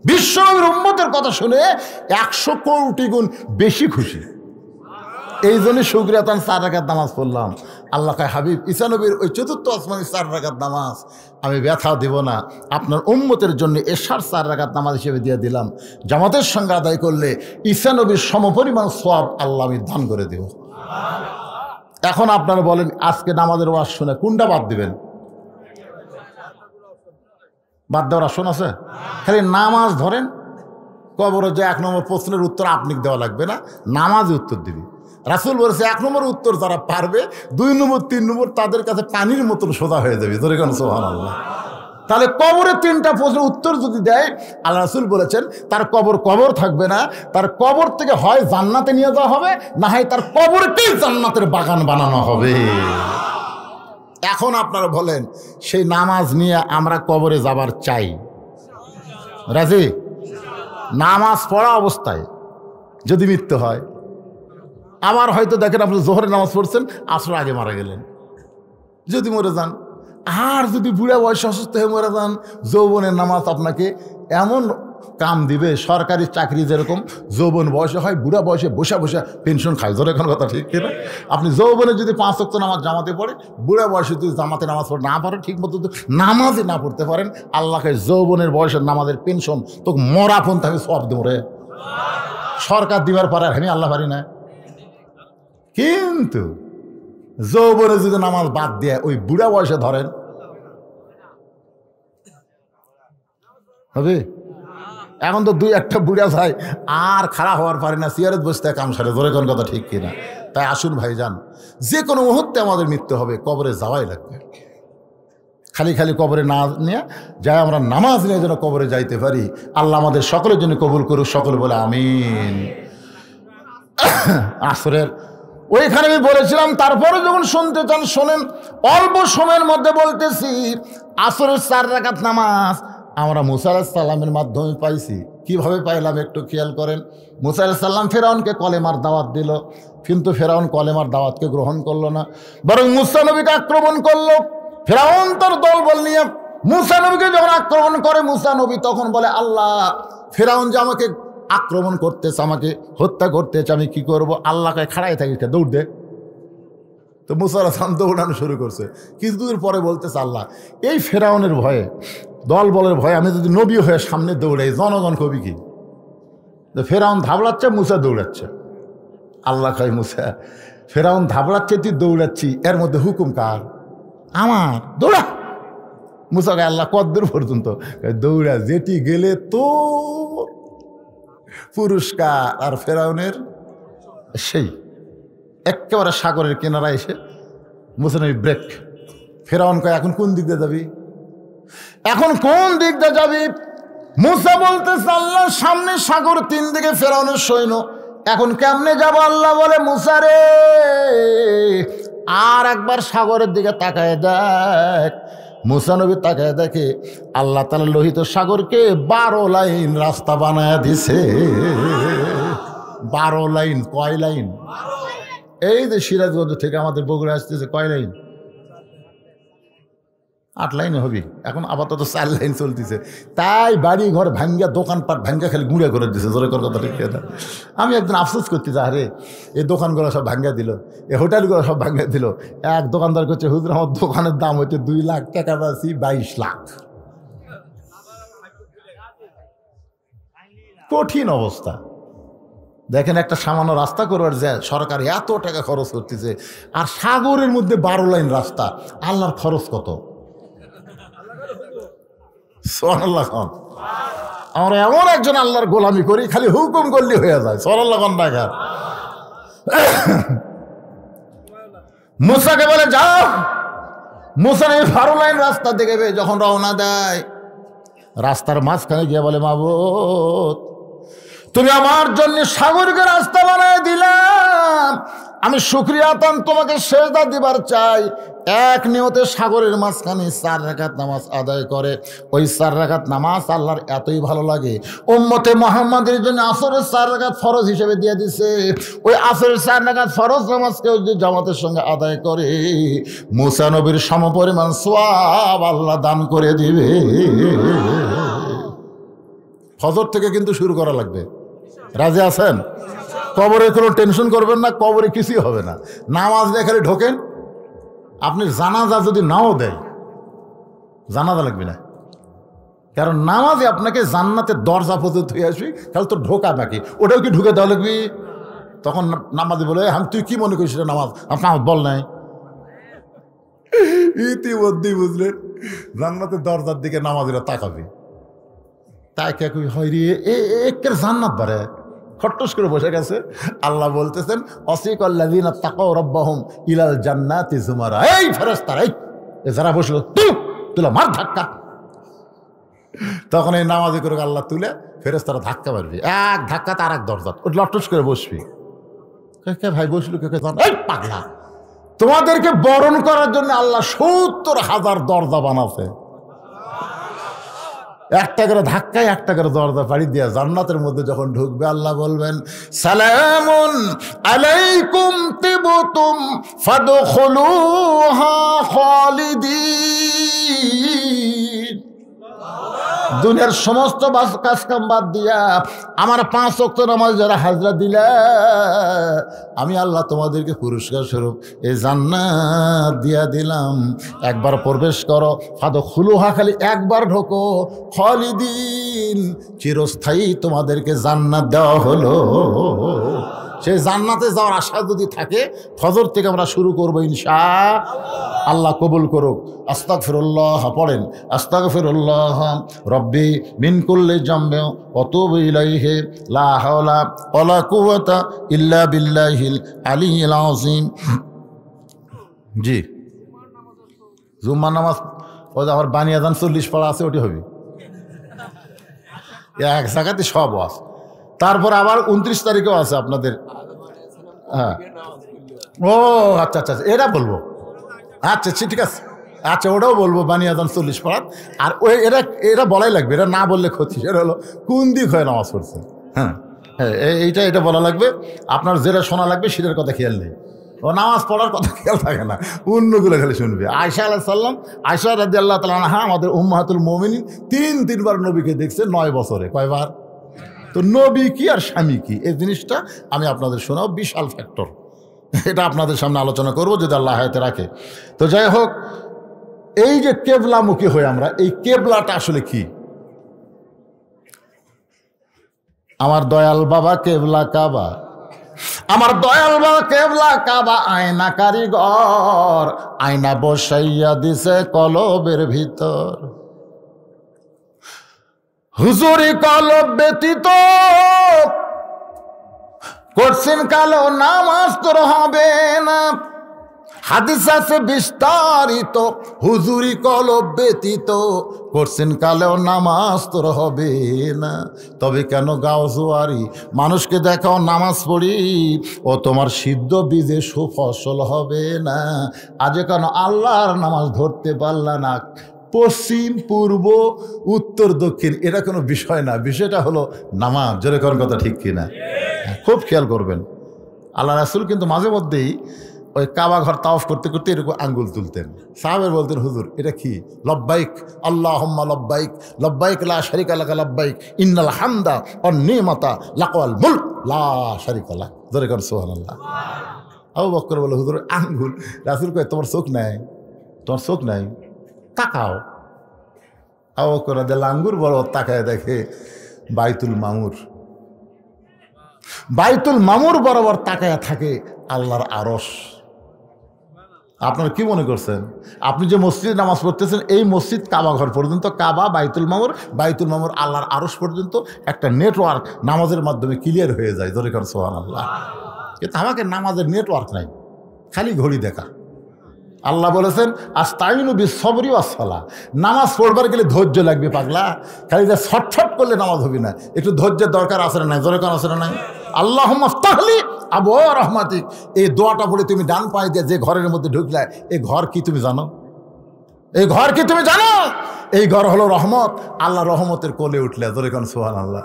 বিশ্ব নবীর উম্মতের কথা শুনে 100 কোটি গুণ বেশি খুশি। এই জন্য শুকরিয়া তান 4 রাকাত নামাজ পড়লাম। আল্লাহ কয়, হাবিব ঈসা নবীর ওই চতুর্থ আসমানের 4 রাকাত নামাজ আমি ব্যথা দেব না, আপনার উম্মতের জন্য এশার 4 রাকাত নামাজ হিসেবে দিয়ে দিলাম। জামাতের সঙ্গে আদায় করলে ঈসা নবীর সমপরিমাণ সওয়াব আল্লাহ আমি দান করে দেব। এখন আপনারা বলেন, আজকে নামাজের ওয়াজ শুনে কোনটা বাদ দিবেন? বাদ দেওয়ার আসন আছে? খালি নামাজ ধরেন, কবরে যে 1 নম্বর প্রশ্নের উত্তর আপনি দেওয়া লাগবে না, নামাজে উত্তর দিবি। রাসূল বলেছে 1 নম্বর উত্তর যারা পারবে, 2 নম্বর 3 নম্বর তাদের কাছে পানির মতন সোজা হয়ে যাবে। ধরে কেন? সুবহানাল্লাহ। তাহলে কবরে 3টা প্রশ্নের উত্তর যদি দেয়, আল্লাহ রাসূল বলেছেন তার কবর থাকবে না, তার কবর থেকে হয় জান্নাতে নিয়ে যাওয়া হবে, না হয় তার কবরকেই জান্নাতের বাগান বানানো হবে। এখন আপনারা বলেন, সেই নামাজ নিয়ে আমরা কবরে যাবার চাই? রাজি? নামাজ পড়া অবস্থায় যদি মৃত্যু হয়, আবার হয়তো দেখেন আপনি জোহরের নামাজ পড়ছেন, আসর আগে মারা গেলেন, যদি মরে যান, আর যদি বুড়া বয়সে অসুস্থ হয়ে মরে যান, যৌবনের নামাজ আপনাকে এমন কাম দিবে, সরকারি চাকরি যেরকম যৌবন বয়সে হয়, বুড়া বয়সে বসে বসে পেনশন খায়। ধরে এখন কথা ঠিক কিনা? আপনি যৌবনে যদি 5 ওয়াক্ত নামাজ জামাতে পড়ে, বুড়া বয়সে যদি জামাতে নামাজ পড়ে না পারেন, ঠিক মতো নামাজই না পড়তে পারেন, আল্লাহকে যৌবনের বয়সের নামাজের পেনশন তো মরা ফোন থাকে সব দেবরে। সরকার দিবার পারে, আমি আল্লাহ পারি না। কিন্তু যৌবনে যদি নামাজ বাদ দিয়ে ওই বুড়া বয়সে ধরেন, হবে? এখন তো দুই একটা বুড়া যায় আর খাড়া হওয়ার পারে না, সিয়ারত বসতে কাম সারে, ধরে কোন কথা ঠিক কিনা? তাই আসুন ভাইজান, যে কোনো মুহূর্তে আমাদের মৃত্যু হবে, কবরে যাওয়াই লাগবে। খালি খালি কবরে না নিয়ে যাই, আমরা নামাজ নিয়ে যেন কবরে যাইতে পারি। আল্লাহ আমাদের সকলের জন্য কবুল করুক, সকলে বলে আমিন। আসরের ওইখানে আমি বলেছিলাম, তারপরে যখন শুনতে চান শোনেন, অল্প সময়ের মধ্যে বলতেছি। আসরের 4 রাকাত নামাজ আমরা মুসা আলাইহিস সালামের মাধ্যমে পাইছি। কিভাবে পাইলাম একটু খেয়াল করেন। মুসা আলাইহিস সালাম ফেরাউনকে কলেমার দাওয়াত দিল, কিন্তু ফেরাউন কলেমার দাওয়াতকে গ্রহণ করলো না, বরং মুসা নবীকে আক্রমণ করলো। ফেরাউন তার দলবল নিয়ে মুসা নবীকে যখন আক্রমণ করে, মুসা নবী তখন বলে, আল্লাহ, ফেরাউন যে আমাকে আক্রমণ করতেছে, আমাকে হত্যা করতেছে, আমি কি করব? আল্লাহকে খাড়াই থাকি, দৌড় দে। তো মুসা আলাইহিস সালাম দৌড়ানো শুরু করছে। কিছুদূর পরে বলতেছে, আল্লাহ, এই ফেরাউনের ভয়ে, দল বলের ভয়ে আমি যদি নবী হয়ে সামনে দৌড়াই, জনগণ কবি কি? ফেরাউন ধাবড়াচ্ছে, মুসা দৌড়াচ্ছে। আল্লাহ কয়, মুসা, ফেরাউন ধাবড়াচ্ছে, তুই দৌড়াচ্ছি, এর মধ্যে হুকুম কার? আমার, দৌড়া। মুসা কয়, আল্লাহ, কতদূর পর্যন্ত? দৌড়া, যেটি গেলে তোর পুরস্কার। আর ফেরাউনের সেই একেবারে সাগরের কিনারা এসে মুসা নবী ব্রেক। ফেরাউন কয়, এখন কোন দিক দিয়ে যাবি? এখন কোন দিক দিয়ে যাবি? মুসা বলতেছে, আল্লাহ, সামনে সাগর, 3 দিকে ফেরাউনের সৈন্য, এখন কেমনে যাব? আল্লাহ বলে, মুসা রে, আর একবার সাগরের দিকে তাকায় দেখ। মুসা নবী তাকায় দেখে আল্লাহ তাআলা লোহিত সাগরকে 12 লাইন রাস্তা বানায় দিছে। 12 লাইন। কয় লাইন? এই যে সিরাজগঞ্জ থেকে আমাদের বগুড়া আসতেছে, কয় লাইন? 8 লাইনে হবি। এখন আপাতত 4 লাইন চলতেছে। তাই বাড়ি ঘর ভাঙ্গা, দোকানপাট ভাঙ্গা, খালি গুঁড়া করে দিছে। জোরে কর কথা ঠিক না? আমি একদিন আফসোস করতেছি, আরে এই দোকানগুলো সব ভাঙ্গা দিল, এই হোটেলগুলো সব ভাঙ্গা দিল। এক দোকানদার করছে, হুজুর, আমার দোকানের দাম হচ্ছে 2 লাখ টাকা, পাচ্ছি 22 লাখ। কঠিন অবস্থা। দেখেন, একটা সামান্য রাস্তা করবার যায় সরকার এত টাকা খরচ করতেছে, আর সাগরের মধ্যে 12 লাইন রাস্তা। আল্লাহর খরচ কত? সুবহানাল্লাহ। আমরা এমন একজন আল্লাহর গোলামি করি, খালি হুকুম করলে হয়ে যায়। সুবহানাল্লাহ। টাকা মুসাকে বলে, যাও। মুসা এই 12 লাইন রাস্তা দেখে যখন রওনা দেয়, রাস্তার মাঝখানে গিয়ে বলে, মাবুদ, তুমি আমার জন্য সাগরকে রাস্তা বানায় দিলাম, আমি শুকরিয়া আতান তোমাকে সেজদা দিবার চাই। এক নিয়তে সাগরের মাঝখানে 4 রাকাত নামাজ আদায় করে। ওই 4 রাকাত নামাজ আল্লাহর এতই ভালো লাগে, উম্মতে মুহাম্মাদের জন্য আসরের 4 রাকাত ফরজ হিসেবে দিয়ে দিছে। ওই আসরের 4 রাকাত ফরজ নামাজকে যদি জামাতের সঙ্গে আদায় করে, মুসা নবীর সমপরিমাণ সওয়াব আল্লাহ দান করে দিবে। ফজর থেকে কিন্তু শুরু করা লাগবে। রাজি আছেন? কবরে কোনো টেনশন করবেন না, কবরে কিছুই হবে না। নামাজ দিয়ে খালি ঢোকেন। আপনি জানাজা যদি নাও দেয়, জানাজা লাগবে না, কারণ নামাজে আপনাকে জান্নাতের দরজা পর্যন্ত হয়ে আসবি, তাহলে তো ঢোকা বাকি, ওটাও কি ঢুকে দেওয়া লাগবি? তখন নামাজি বলে, হ্যাঁ, তুই কি মনে করিস নামাজ? আপনার বল নাই। ইতিমধ্যেই বুঝলেন, জান্নাতের দরজার দিকে নামাজিরা তাকাবে। তাই কে হয় রে, একের জান্নাত বাড়ে, খট্টস করে বসে গেছে। আল্লাহ বলতেছেন, অসিকাল্লাযীনা তাকাউ রাব্বাহুম ইলাল জান্নাতি যুমারা। এই ফেরেশতারা, এই যারা বসলো, তুলে মার ধাক্কা। তখন এই নামাজি করে আল্লাহ তুলে ফেরেশতারা ধাক্কা মারবি, এক ধাক্কাতে আর এক দরজা, লটস করে বসবি। কে ভাই বসলো? কে এই পাগলা, তোমাদেরকে বরণ করার জন্য আল্লাহ 70,000 দরজা বানাছে। একটা করে ধাক্কায় একটা করে দরজা পাড়ি দিয়া জান্নাতের মধ্যে যখন ঢুকবে, আল্লাহ বলবেন, সালামুন আলাইকুম তিবতুম ফাদখুলুহা খালিদিন। দুনিয়ার সমস্ত কাজ কাম বাদ দিয়া আমার 5 ওয়াক্ত নামাজ যারা হাজরা দিলা, আমি আল্লাহ তোমাদেরকে পুরস্কার স্বরূপ এই জান্নাত দিয়া দিলাম। একবার প্রবেশ করো, ফাদখুলুহা, খালি একবার ঢোকো, খালিদিন, চিরস্থায়ী তোমাদেরকে জান্নাত দেওয়া হলো। সেই জান্নাতে যাওয়ার আশা যদি থাকে ফজর থেকে আমরা শুরু করবো ইনশাআল্লাহ। আল্লাহ কবুল করুক। আস্তাগফিরুল্লাহ পড়েন, আস্তাগফিরুল্লাহ রব্বি মিন কুল্লি জামবি ওয়া তুবু ইলাইহি লা হাওলা ওয়ালা কুওয়াতা ইল্লা বিল্লাহিল আলিয়্যিল আযীম। জি, জুম্মার নামাজ ওই আমার বানিয়াজান 40 পড়া আছে, ওটি হবে এক জায়গাতে সব আছে। তারপর আবার 29 তারিখেও আছে আপনাদের। হ্যাঁ, ও আচ্ছা আচ্ছা, এটা বলবো। আচ্ছা ঠিক আছে, আচ্ছা ওটাও বলবো, বানিয়াজান 40 পড়াত। আর ওই এটা বলাই লাগবে, এটা না বললে ক্ষতি। সেটা হলো কোন দিক হয়ে নামাজ পড়ছে। হ্যাঁ হ্যাঁ, এইটা বলা লাগবে। আপনার যেটা শোনা লাগবে সেটার কথা খেয়াল নেই, ও নামাজ পড়ার কথা খেয়াল থাকে না, অন্যগুলো খালি শুনবে। আয়েশা আলাইহিস সালাম, আয়েশা রাদিয়াল্লাহু তাআলা আনহা আমাদের উম্মাহাতুল মুমিনিন, 3 বার নবীকে দেখছে 9 বছরে। কয়বার? তো নবী কি আর স্বামী কি, এই জিনিসটা আমি আপনাদের শোনাও, বিশাল ফ্যাক্টর। এটা আপনাদের সামনে আলোচনা করব যদি আল্লাহ হায়াতে রাখে। তো যাই হোক, এই যে কেবলামুখী হয়ে আমরা, এই কেবলাটা আসলে কি? আমার দয়াল বাবা কেবলা কাবা, আমার দয়াল বাবা কেবলা কাবা, আয়না কারিগর, আয়না বসাইয়া দিছে কলবের ভিতর। হুজুরি কলব ব্যতীত করছেন কালো নামাজ তোর হবে না। হাদিস আছে বিস্তারিত, হুজুরি কলব ব্যতীত করছেন কালো নামাজ তোর হবে না। তবে কেন গাও জোয়ারি, মানুষকে দেখাও নামাজ পড়ি, ও তোমার সিদ্ধ বীজে সুফসল হবে না। আজ কেন আল্লাহর নামাজ ধরতে পারলা না? পশ্চিম পূর্ব উত্তর দক্ষিণ এটা কোনো বিষয় না, বিষয়টা হলো নামাজ। জোরে কোন কথা ঠিক কিনা? খুব খেয়াল করবেন। আল্লাহ রাসূল কিন্তু মাঝে মধ্যেই ওই কাবা ঘর তাওয়াফ করতে করতে এরকম আঙ্গুল তুলতেন। সাহাবের বলতেন, হুজুর এটা কি? লব্বাইক আল্লাহুম্মা লব্বাইক, লব্বাইক লা শারিকা লাকা লব্বাইক, ইন্নাল হামদা ওয়ান নিমাতা লাকাল মুলক লা শারিকা লাক। জোরে কোন সুবহানাল্লাহ। আবু বকর বলে, হুজুর আঙ্গুল। রাসূল কয়, তোমার চোখ নাই? তোমার চোখ নাই? তাকাও। আবু বকর রাদিয়াল্লাহু আঙ্গুর বড় তাকায় দেখে বাইতুল মামুর, বাইতুল মামুর বরাবর তাকায়া থাকে আল্লাহর আরশ। আপনারা কি মনে করছেন? আপনি যে মসজিদে নামাজ পড়তেছেন, এই মসজিদ কাবা ঘর পর্যন্ত, কাবা বাইতুল মামুর, বাইতুল মামুর আল্লাহর আরশ পর্যন্ত একটা নেটওয়ার্ক নামাজের মাধ্যমে ক্লিয়ার হয়ে যায়। জোরে কর সুবহানাল্লাহ। কিন্তু আমাকে নামাজের নেটওয়ার্ক নাই, খালি ঘড়ি দেখা। আল্লাহ বলেছেন আস্তাইনু বিস-সবরি ওয়াস-সালাহ, নামাজ পড়বার গেলে ধৈর্য লাগবে পাগলা, খালি যা ছটফট করলে নামাজ হবে না, একটু ধৈর্যের দরকার আছে না নাই? জোরে কোন আছে না নাই? আল্লাহুম্মা আফতাহলি আবওয়া রাহমাতিক, এই দোয়াটা বলে তুমি ডান পায়ে দিয়ে যে ঘরের মধ্যে ঢুকলে, এই ঘর কি তুমি জানো? এই ঘর কি তুমি জানো? এই ঘর হলো রহমত, আল্লাহ রহমতের কোলে উঠলে। জোরে কোন সুবহানাল্লাহ।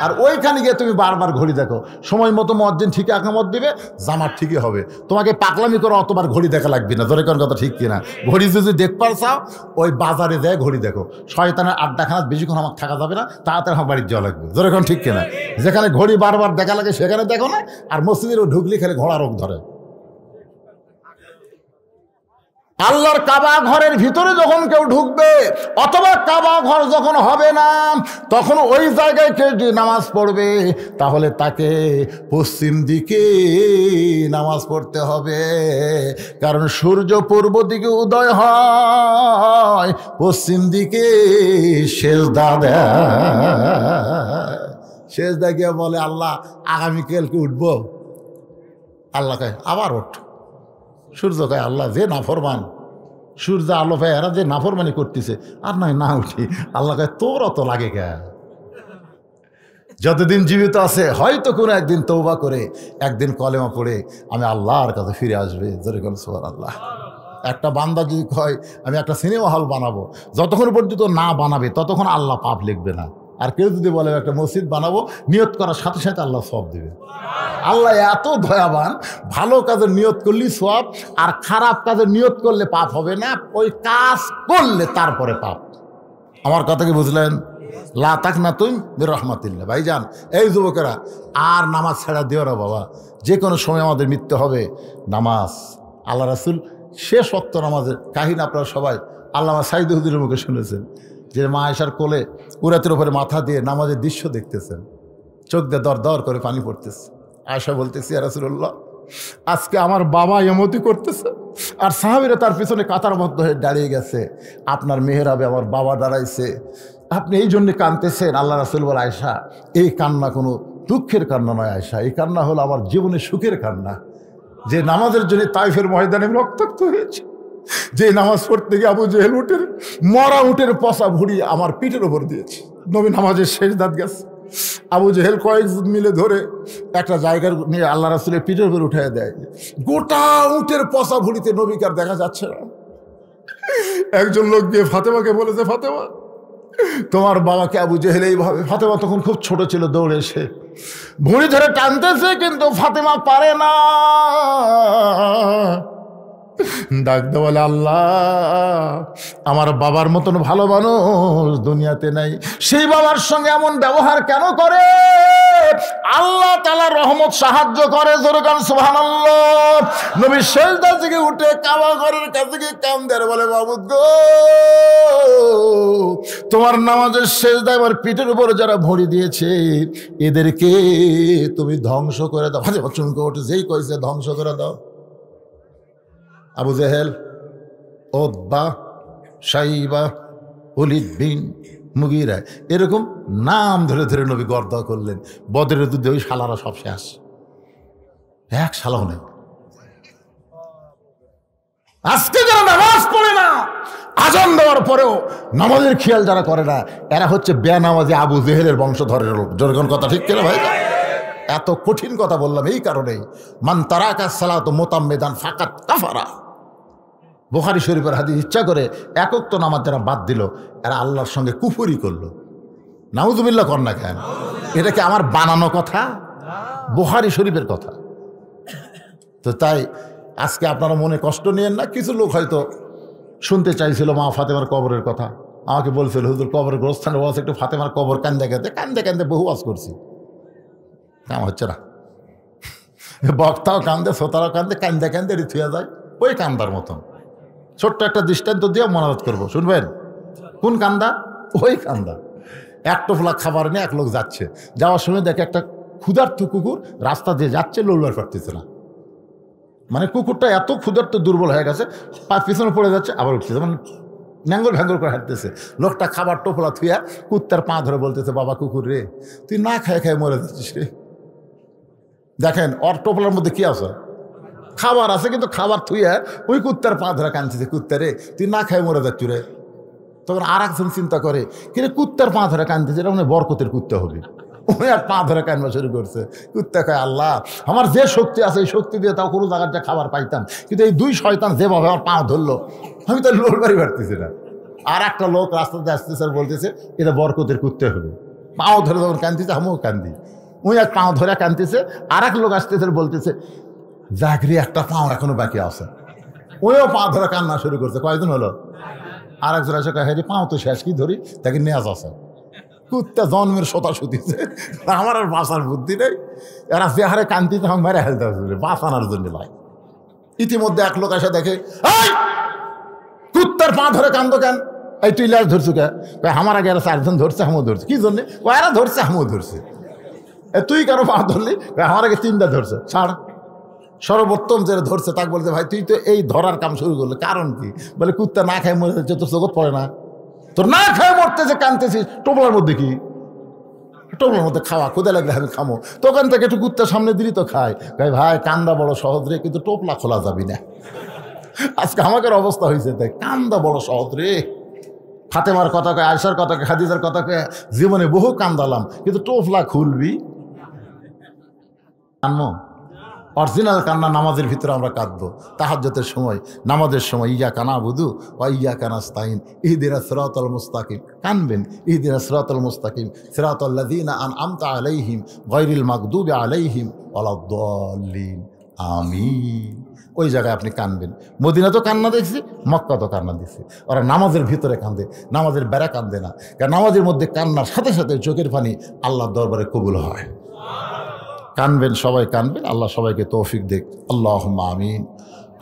আর ওইখানে গিয়ে তুমি বারবার ঘড়ি দেখো, সময় মতো মুয়াজ্জিন ঠিকই আকামত দিবে, জামাত ঠিকই হবে, তোমাকে পাগলামি করে অতবার ঘড়ি দেখা লাগবে না। জোরে কোন কথা ঠিক কিনা? ঘড়ি যদি দেখবার চাও, ওই বাজারে যায় ঘড়ি দেখো, শয়তানের আড্ডাখানা বেশিক্ষণ আমার থাকা যাবে না, তাড়াতাড়ি আমার বাড়ির যাওয়া লাগবে। জোরে কোন ঠিক কিনা? যেখানে ঘড়ি বারবার দেখা লাগে সেখানে দেখো না, আর মসজিদের ঢুকলে খেলে ঘোড়া রোগ ধরে। আল্লাহর কাবা ঘরের ভিতরে যখন কেউ ঢুকবে, অথবা কাবা ঘর যখন হবে না, তখন ওই জায়গায় কেউ যদি নামাজ পড়বে, তাহলে তাকে পশ্চিম দিকে নামাজ পড়তে হবে। কারণ সূর্য পূর্ব দিকে উদয় হয়, পশ্চিম দিকে সেজদা দেয়। সেজদা গিয়ে বলে, আল্লাহ আগামীকালকে উঠবো। আল্লাহ কয় আবার ওঠ। সূর্য কয়, আল্লাহ যে নাফরমান, সূর্য আলো পায়, এরা যে নাফরমানি করতেছে, আর নয় না উঠি। আল্লাহ কয়, তোর অত লাগে কে? যতদিন জীবিত আছে হয়তো কোনো একদিন তওবা করে, একদিন কলেমা পড়ে আমি আল্লাহর কাছে ফিরে আসবে। জোরে কোন সুবহানাল্লাহ। একটা বান্দা যদি কয় আমি একটা সিনেমা হল বানাবো, যতক্ষণ পর্যন্ত না বানাবে ততক্ষণ আল্লাহ পাপ লিখবে না। আর কেউ যদি বলে একটা মসজিদ বানাবো, নিয়ত করার সাথে সাথে আল্লাহ সওয়াব দেবে। আল্লাহ এত দয়াবান, ভালো কাজের নিয়ত করলে সওয়াব, আর খারাপ কাজের নিয়ত করলে পাপ হবে না, ওই কাজ করলে তারপরে পাপ। আমার কথা কি বুঝলেন? লা তাকনাতুন মির রাহমাতিল্লাহ। ভাইজান, এই যুবকেরা, আর নামাজ ছেড়া দিও না বাবা। যে কোনো সময় আমাদের মৃত্যু হবে। নামাজ, আল্লাহ রাসূল শেষ ওয়াক্ত নামাজের কাহিনী আপনারা সবাই আল্লামা সাইদ হুজুরের মুখে শুনেছেন, যে মা আয়েশার কোলে উরাতের উপরে মাথা দিয়ে নামাজের দৃশ্য দেখতেছেন, চোখ দিয়ে দর দর করে পানি পড়তেছে। আয়েশা বলতেছি, ইয়া রাসূলুল্লাহ, আজকে আমার বাবা এমতি করতেছে আর সাহাবীরা তার পিছনে কাতারবদ্ধ হয়ে দাঁড়িয়ে গেছে, আপনার মেহরাবে আমার বাবা দাঁড়াইছে, আপনি এই জন্যে কাঁদতেছেন। আল্লাহ রাসূল বলে, আয়েশা, এই কান্না কোনো দুঃখের কান্না নয় আয়েশা, এই কান্না হলো আমার জীবনের সুখের কান্না। যে নামাজের জন্য তাইফের ময়দানে রক্তাক্ত হয়েছে, যে নামাজ পড়তে গিয়ে আবু জেহেল উটের মরা উটের পচা ভুড়ি আমার পিঠের ওপর দিয়েছে, নবী নামাজের শেষ দাঁত গেছে, আবু জেহেল কয়েকজন মিলে ধরে একটা জায়গার নিয়ে আল্লাহ রাসূলের পিঠের উপর উঠিয়ে দেয়, গোটা উটের পচা ভুড়িতে নবীকে আর দেখা যাচ্ছে না। একজন লোক গিয়ে ফাতেমাকে বলেছে, ফাতেমা, তোমার বাবাকে আবু জেহেল এইভাবে। ফাতেমা তখন খুব ছোট ছিল, দৌড়ে এসে ভুঁড়ি ধরে টানতেছে, কিন্তু ফাতেমা পারে না। ডাকতে বলে, আল্লাহ, আমার বাবার মতন ভালো মানুষ দুনিয়াতে নাই, সেই বাবার সঙ্গে এমন ব্যবহার কেন করে? আল্লাহ তাআলা রহমত সাহায্য করে। জোরে কান সুবহানাল্লাহ। নবী সেজদা থেকে উঠে কাবা ঘরের কাছে গিয়ে কান্দে আর বলে, মাবুদ গো, তোমার নামাজের সেজদায় আমার পিঠের উপর যারা ভরি দিয়েছে, এদেরকে তুমি ধ্বংস করে দাও। চমকে ওঠে, যেই কইছে ধ্বংস করে দাও, আবু জেহেল, উতবা, শাইবা, ওলীদ বিন মুগীরা, এরকম নাম ধরে ধরে নবী গর্দা করলেন। বদরের যুদ্ধে ওই শালারা সব শেষ, এক শালাও নেই। আজকে যারা নামাজ পড়ে না, আজান দেওয়ার পরেও নামাজের খেয়াল যারা করে না, এরা হচ্ছে বেনামাজি আবু জেহেলের বংশধরের লোক। যেরকম কথা ঠিক কিনা ভাই? এত কঠিন কথা বললাম এই কারণেই, মান তারাকা সালাত মুতাম্মিদান ফাকাত কাফারা। বুখারী শরীফের হাদিস, ইচ্ছা করে একক তো নামাজ যারা বাদ দিল, এরা আল্লাহর সঙ্গে কুফরি করলো। নাউযুবিল্লাহ কর না কেন? এটা কি আমার বানানো কথা? বুখারী শরীফের কথা। তো তাই আজকে আপনারা মনে কষ্ট নিয়েন না। কিছু লোক হয়তো শুনতে চাইছিল মা ফাতেমার কবরের কথা, আমাকে বলছিল, হুজুর কবরের গোরস্থানে বলছে একটু ফাতেমার কবর কান্দে কাঁদতে কান্দে কান্দে বহু ওয়াজ করছি, কাম হচ্ছে না। বক্তাও কান্দে, শ্রোতারাও কান্দে, কান্দে কান্দে থুয়া যায় ওই কান্দার মতন। ছোট্ট একটা দৃষ্টান্ত দিয়ে মনোরোধ করবো, শুনবেন? কোন কান্দা? ওই কান্দা। এক টোপলা খাবার নিয়ে এক লোক যাচ্ছে, যাওয়ার সময় দেখে একটা ক্ষুধার্ত কুকুর রাস্তা দিয়ে যাচ্ছে, লড়বার পারতেছে না। মানে কুকুরটা এত ক্ষুধার্ত দুর্বল হয়ে গেছে, পিছনে পড়ে যাচ্ছে, আবার উঠতেছে, মানে ন্যাঙ্গল ভ্যাঙ্গল করে হাঁটতেছে। লোকটা খাবার টোপলা থুয়া কুত্তার পা ধরে বলতেছে, বাবা কুকুর রে, তুই না খায় খায় মরে যাচ্ছিস রে। দেখেন ওর টোপলার মধ্যে কি আছে? খাবার আছে, কিন্তু খাবার থুয়া ওই কুত্তার পা ধরে কাঁদতেছে, কুত্তা রে তুই না খায় মরে যাচ্ছ রে। তখন আর একজন চিন্তা করে, কিন্তু কুত্তার পা ধরে কাঁদতেছে, এটা মানে বরকতের কুত্তা হবে। ওই আর পা ধরে কান্না শুরু করছে। কুত্তা কয়, আল্লাহ, আমার যে শক্তি আছে এই শক্তি দিয়ে তাও কোনো জায়গার যা খাবার পাইতাম, কিন্তু এই দুই শয়তান যেভাবে আমার পা ধরলো, আমি তো লড়বারই পারতেছি না। আর একটা লোক রাস্তাতে আসতেছে আর বলতেছে, এটা বরকতের কুত্তে হবে। পাও ধরে যখন কান্দিছে, আমিও কান্দি। ওই এক পাও ধরে কান্দিছে, আর এক লোক আসতেছে বলতেছে, জাগরি একটা পাও এখনো বাকি আছে। ওইও পা ধরে কান্না শুরু করছে। কয়েকদিন হলো? আর একজন এসে কয়, হ্যাঁ পাও তো শেষ, কি ধরি, তাকে নেয়াজ আছে। কুত্তা জন্মের সোতা শুতিছে, আমার আর বাঁচার বুদ্ধি নেই। এরা যে হারে কান্দিতে আমাকে মেরে হেলতে হবে বাঁচানোর জন্য ভাই। ইতিমধ্যে এক লোক এসে দেখে, কুত্তার পা ধরে কান্দ কেন? এই তুই লাশ ধরছু কে? আমার আগে এরা চারজন ধরছে, আমিও ধরছে। কি জন্যে? এরা ধরছে, আমিও ধরছে। তুই কেন পা ধরলি? আমার আগে তিনটা ধরছে। ছাড়, সর্বোত্তম যে ধরছে তাকে বলছে, ভাই তুই তো এই ধরার কাম শুরু করলি, কারণ কি? বলে কুত্তা না খায় মরে যাচ্ছে, তোর জগৎ পড়ে না? তোর না খায় মরতেছে, কানতেছিস, টোপলার মধ্যে কি? টোপলার মধ্যে খাওয়া, ক্ষুদা লাগলে আমি খামো। তখন থেকে একটু কুত্তার সামনে দিলি তো খায়। ভাই কান্দা বড় সহজ রে, কিন্তু টোপলা খোলা যাবি না। আজকে আমাদের অবস্থা হয়েছে তাই, কান্দা বড় সহজ রে। ফাতেমার কথা কয়, আয়েশার কথা কয়, হাদিজার কথা কয়, জীবনে বহু কান্দালাম, কিন্তু টোপলা খুলবি কান্নো? অরিজিনাল কান্না নামাজের ভিতরে আমরা কাঁদবো। তাহাজ্জুদের সময়, নামাজের সময়, ইয়্যাকা না'বুদু ওয়া ইয়্যাকা নাস্তাঈন ইহদিনাস সিরাতাল মুস্তাকিম, কানবেন ইহদিনাস সিরাতাল মুস্তাকিম সিরাতাল লাযীনা আন'আমতা আলাইহিম গায়রিল মাগদুবি আলাইহিম ওয়ালাদ-দাল্লিন, আমিন। ওই জায়গায় আপনি কানবেন। মদিনা তো কান্না দেখছি, মক্কা তো কান্না দেখছি। ওরা নামাজের ভিতরে কান্দে, নামাজের বেড়া কান্দে না। কারণ নামাজের মধ্যে কান্নার সাথে সাথে চোখের পানি আল্লাহর দরবারে কবুল হয়। কানবেন, সবাই কানবেন। আল্লাহ সবাইকে তৌফিক দেখ। আল্লাহুম্মা আমিন।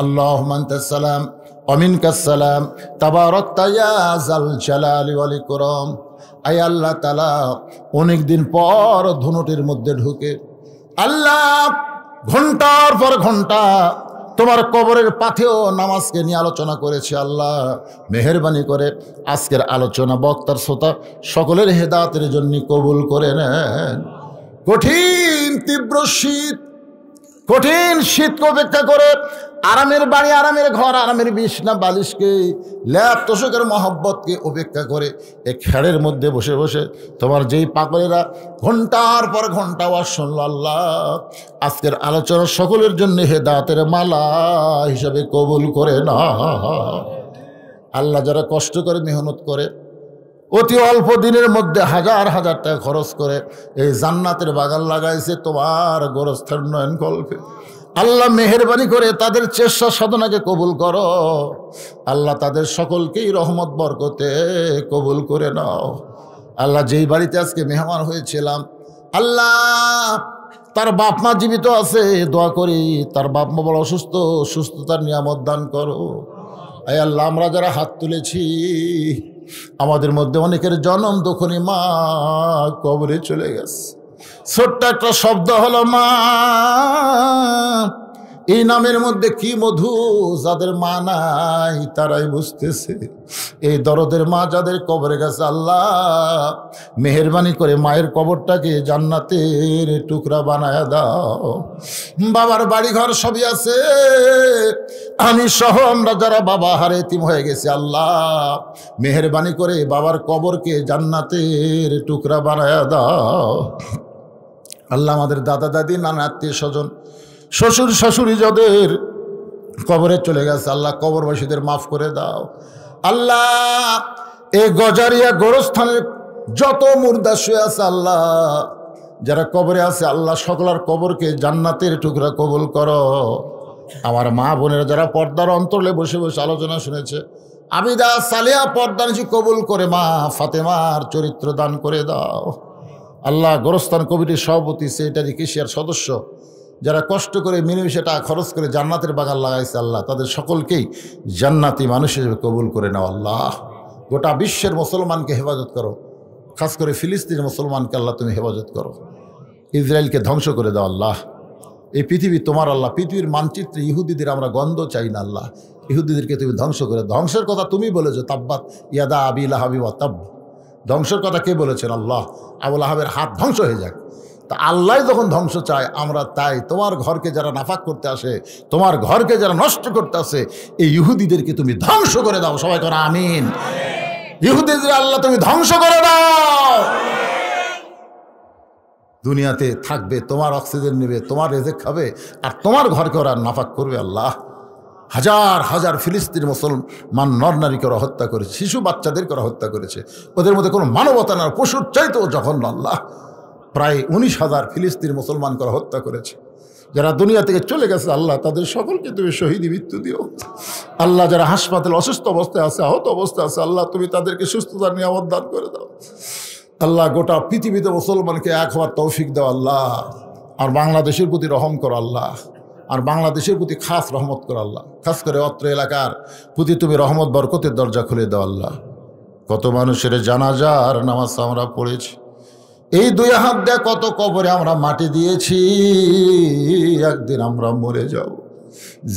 আল্লাহুম্মা আনতাস সালাম ওয়া মিনকাস সালাম তাবারাকতা ইয়া যাল জালালি ওয়াল ইকরাম। আয় আল্লাহ তাআলা, অনেক দিন পর ধুনুটির মধ্যে ঢুকে আল্লাহ ঘন্টার পর ঘন্টা তোমার কবরের পাথেও নামাজকে নিয়ে আলোচনা করেছে। আল্লাহ মেহেরবানি করে আজকের আলোচনা বক্তার শ্রোতা সকলের হেদায়েতের জন্য কবুল করে নেন। কঠিন তীব্র শীত, কঠিন শীতকে উপেক্ষা করে আরামের বাড়ি, আরামের ঘর, আরামের বিছনা বালিশকে, ল্যাপ তোষকের মহব্বতকে উপেক্ষা করে এই খেড়ের মধ্যে বসে বসে তোমার যেই পাগলেরা ঘন্টার পর ঘন্টা ওয়াজ শুনল, আল্লাহ আজকের আলোচনা সকলের জন্য হেদায়েতের মালা হিসাবে কবুল করে না। আল্লাহ যারা কষ্ট করে মেহনত করে অতি অল্প দিনের মধ্যে হাজার হাজার টাকা খরচ করে এই জান্নাতের বাগান লাগাইছে তোমার গোরস্থান কল্পে, আল্লাহ মেহেরবানি করে তাদের চেষ্টা সাধনাকে কবুল করো। আল্লাহ তাদের সকলকেই রহমত বরকতে কবুল করে নাও। আল্লাহ যেই বাড়িতে আজকে মেহমান হয়েছিলাম, আল্লাহ তার বাপ মা জীবিত আছে, দোয়া করি তার বাপ মা বড় অসুস্থ, সুস্থতার নিয়ামত দান করো। আয় আল্লাহ আমরা যারা হাত তুলেছি আমাদের মধ্যে অনেকের জনম দখনি মা কবরে চলে গেছে, ছোট্ট একটা শব্দ হলো মা। এই নামের মধ্যে কি মধু, যাদের মা নাই তারাই বুঝতেছে। এই দরদের মা যাদের কবরে গেছে, আল্লাহ মেহেরবানি করে মায়ের কবরটাকে জান্নাতের টুকরা বানায় দাও। বাবার বাড়ি ঘর সবই আছে, আমি সহ আমরা যারা বাবা হারে এতিম হয়ে গেছি, আল্লাহ মেহেরবানি করে বাবার কবরকে জান্নাতের টুকরা বানায় দাও। আল্লাহ আমাদের দাদা দাদি নানা আত্মীয় স্বজন শ্বশুর শাশুড়ি যাদের কবরে চলে গেছে, আল্লাহ কবরবাসীদের মাফ করে দাও। আল্লাহ এই গজারিয়া গোরস্থানের যত মুর্দা শুয়ে আছে, আল্লাহ যারা কবরে আছে, আল্লাহ সকলের কবরকে জান্নাতের টুকরা কবুল করো। আমার মা বোনেরা যারা পর্দার অন্তরে বসে বসে আলোচনা শুনেছে, আবিদা সালেহা পর্দা নিশি কবুল করে মা ফাতেমার চরিত্র দান করে দাও। আল্লাহ গোরস্থান কমিটির সভাপতি, সেক্রেটারি, কেশিয়ার সদস্য যারা কষ্ট করে মিলেমিশে টাকা খরচ করে জান্নাতের বাগান লাগাইছে, আল্লাহ তাদের সকলকেই জান্নাতি মানুষ হিসেবে কবুল করে নাও। আল্লাহ গোটা বিশ্বের মুসলমানকে হেফাজত করো, খাস করে ফিলিস্তিনের মুসলমানকে আল্লাহ তুমি হেফাজত করো। ইসরায়েলকে ধ্বংস করে দাও আল্লাহ। এই পৃথিবী তোমার আল্লাহ, পৃথিবীর মানচিত্রে ইহুদিদের আমরা গন্ধ চাই না আল্লাহ। ইহুদিদেরকে তুমি ধ্বংস করে, ধ্বংসের কথা তুমি বলেছো, তাব্বাত ইয়াদা আবি লাহাবি ওয়া তাব। ধ্বংসের কথা কে বলেছেন? আল্লাহ। আবুল আহাবের হাত ধ্বংস হয়ে যাক। তা আল্লাহ যখন ধ্বংস চায়, আমরা তাই তোমার ঘরকে যারা নাফাক করতে আসে, তোমার ঘরকে যারা নষ্ট করতে আসে, এই ইহুদিদেরকে তুমি ধ্বংস করে দাও। সবাই করো আমিন। ইহুদিদের আল্লাহ তুমি ধ্বংস করে দাও। দুনিয়াতে থাকবে, তোমার অক্সিজেন নেবে, তোমার রেজেক খাবে, আর তোমার ঘরকে ওরা নাফাক করবে। আল্লাহ হাজার হাজার ফিলিস্তিন মুসলমান নর নারীকে ওরা হত্যা করেছে, শিশু বাচ্চাদেরকে ওরা হত্যা করেছে। ওদের মধ্যে কোনো মানবতা না, পশুর চাইতেও জঘন্য। আল্লাহ প্রায় 19,000 ফিলিস্তিন মুসলমানকে ওরা হত্যা করেছে। যারা দুনিয়া থেকে চলে গেছে, আল্লাহ তাদের সকলকে তুমি শহীদি মৃত্যু দিও। আল্লাহ যারা হাসপাতালে অসুস্থ অবস্থায় আছে, আহত অবস্থায় আছে, আল্লাহ তুমি তাদেরকে সুস্থতার নিয়ামত দান করে দাও। আল্লাহ গোটা পৃথিবীতে মুসলমানকে এক হওয়ার তৌফিক দাও আল্লাহ। আর বাংলাদেশের প্রতি রহম করো আল্লাহ, আর বাংলাদেশের প্রতি খাস রহমত করো আল্লাহ। খাস করে অত্র এলাকার প্রতি তুমি রহমত বরকতের দরজা খুলে দাও আল্লাহ। কত মানুষের জানাজার নামাজ আমরা পড়েছি, এই 2 হাত দিয়ে কত কবরে আমরা মাটি দিয়েছি। একদিন আমরা মরে যাব,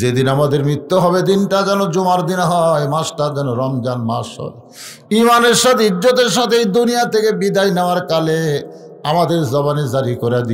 যেদিন আমাদের মৃত্যু হবে দিনটা যেন জুমার দিন হয়, মাসটা যেন রমজান মাস হয়। ইমানের সাথে ইজ্জতের সাথে এই দুনিয়া থেকে বিদায় নেওয়ার কালে আমাদের জবানে জারি করে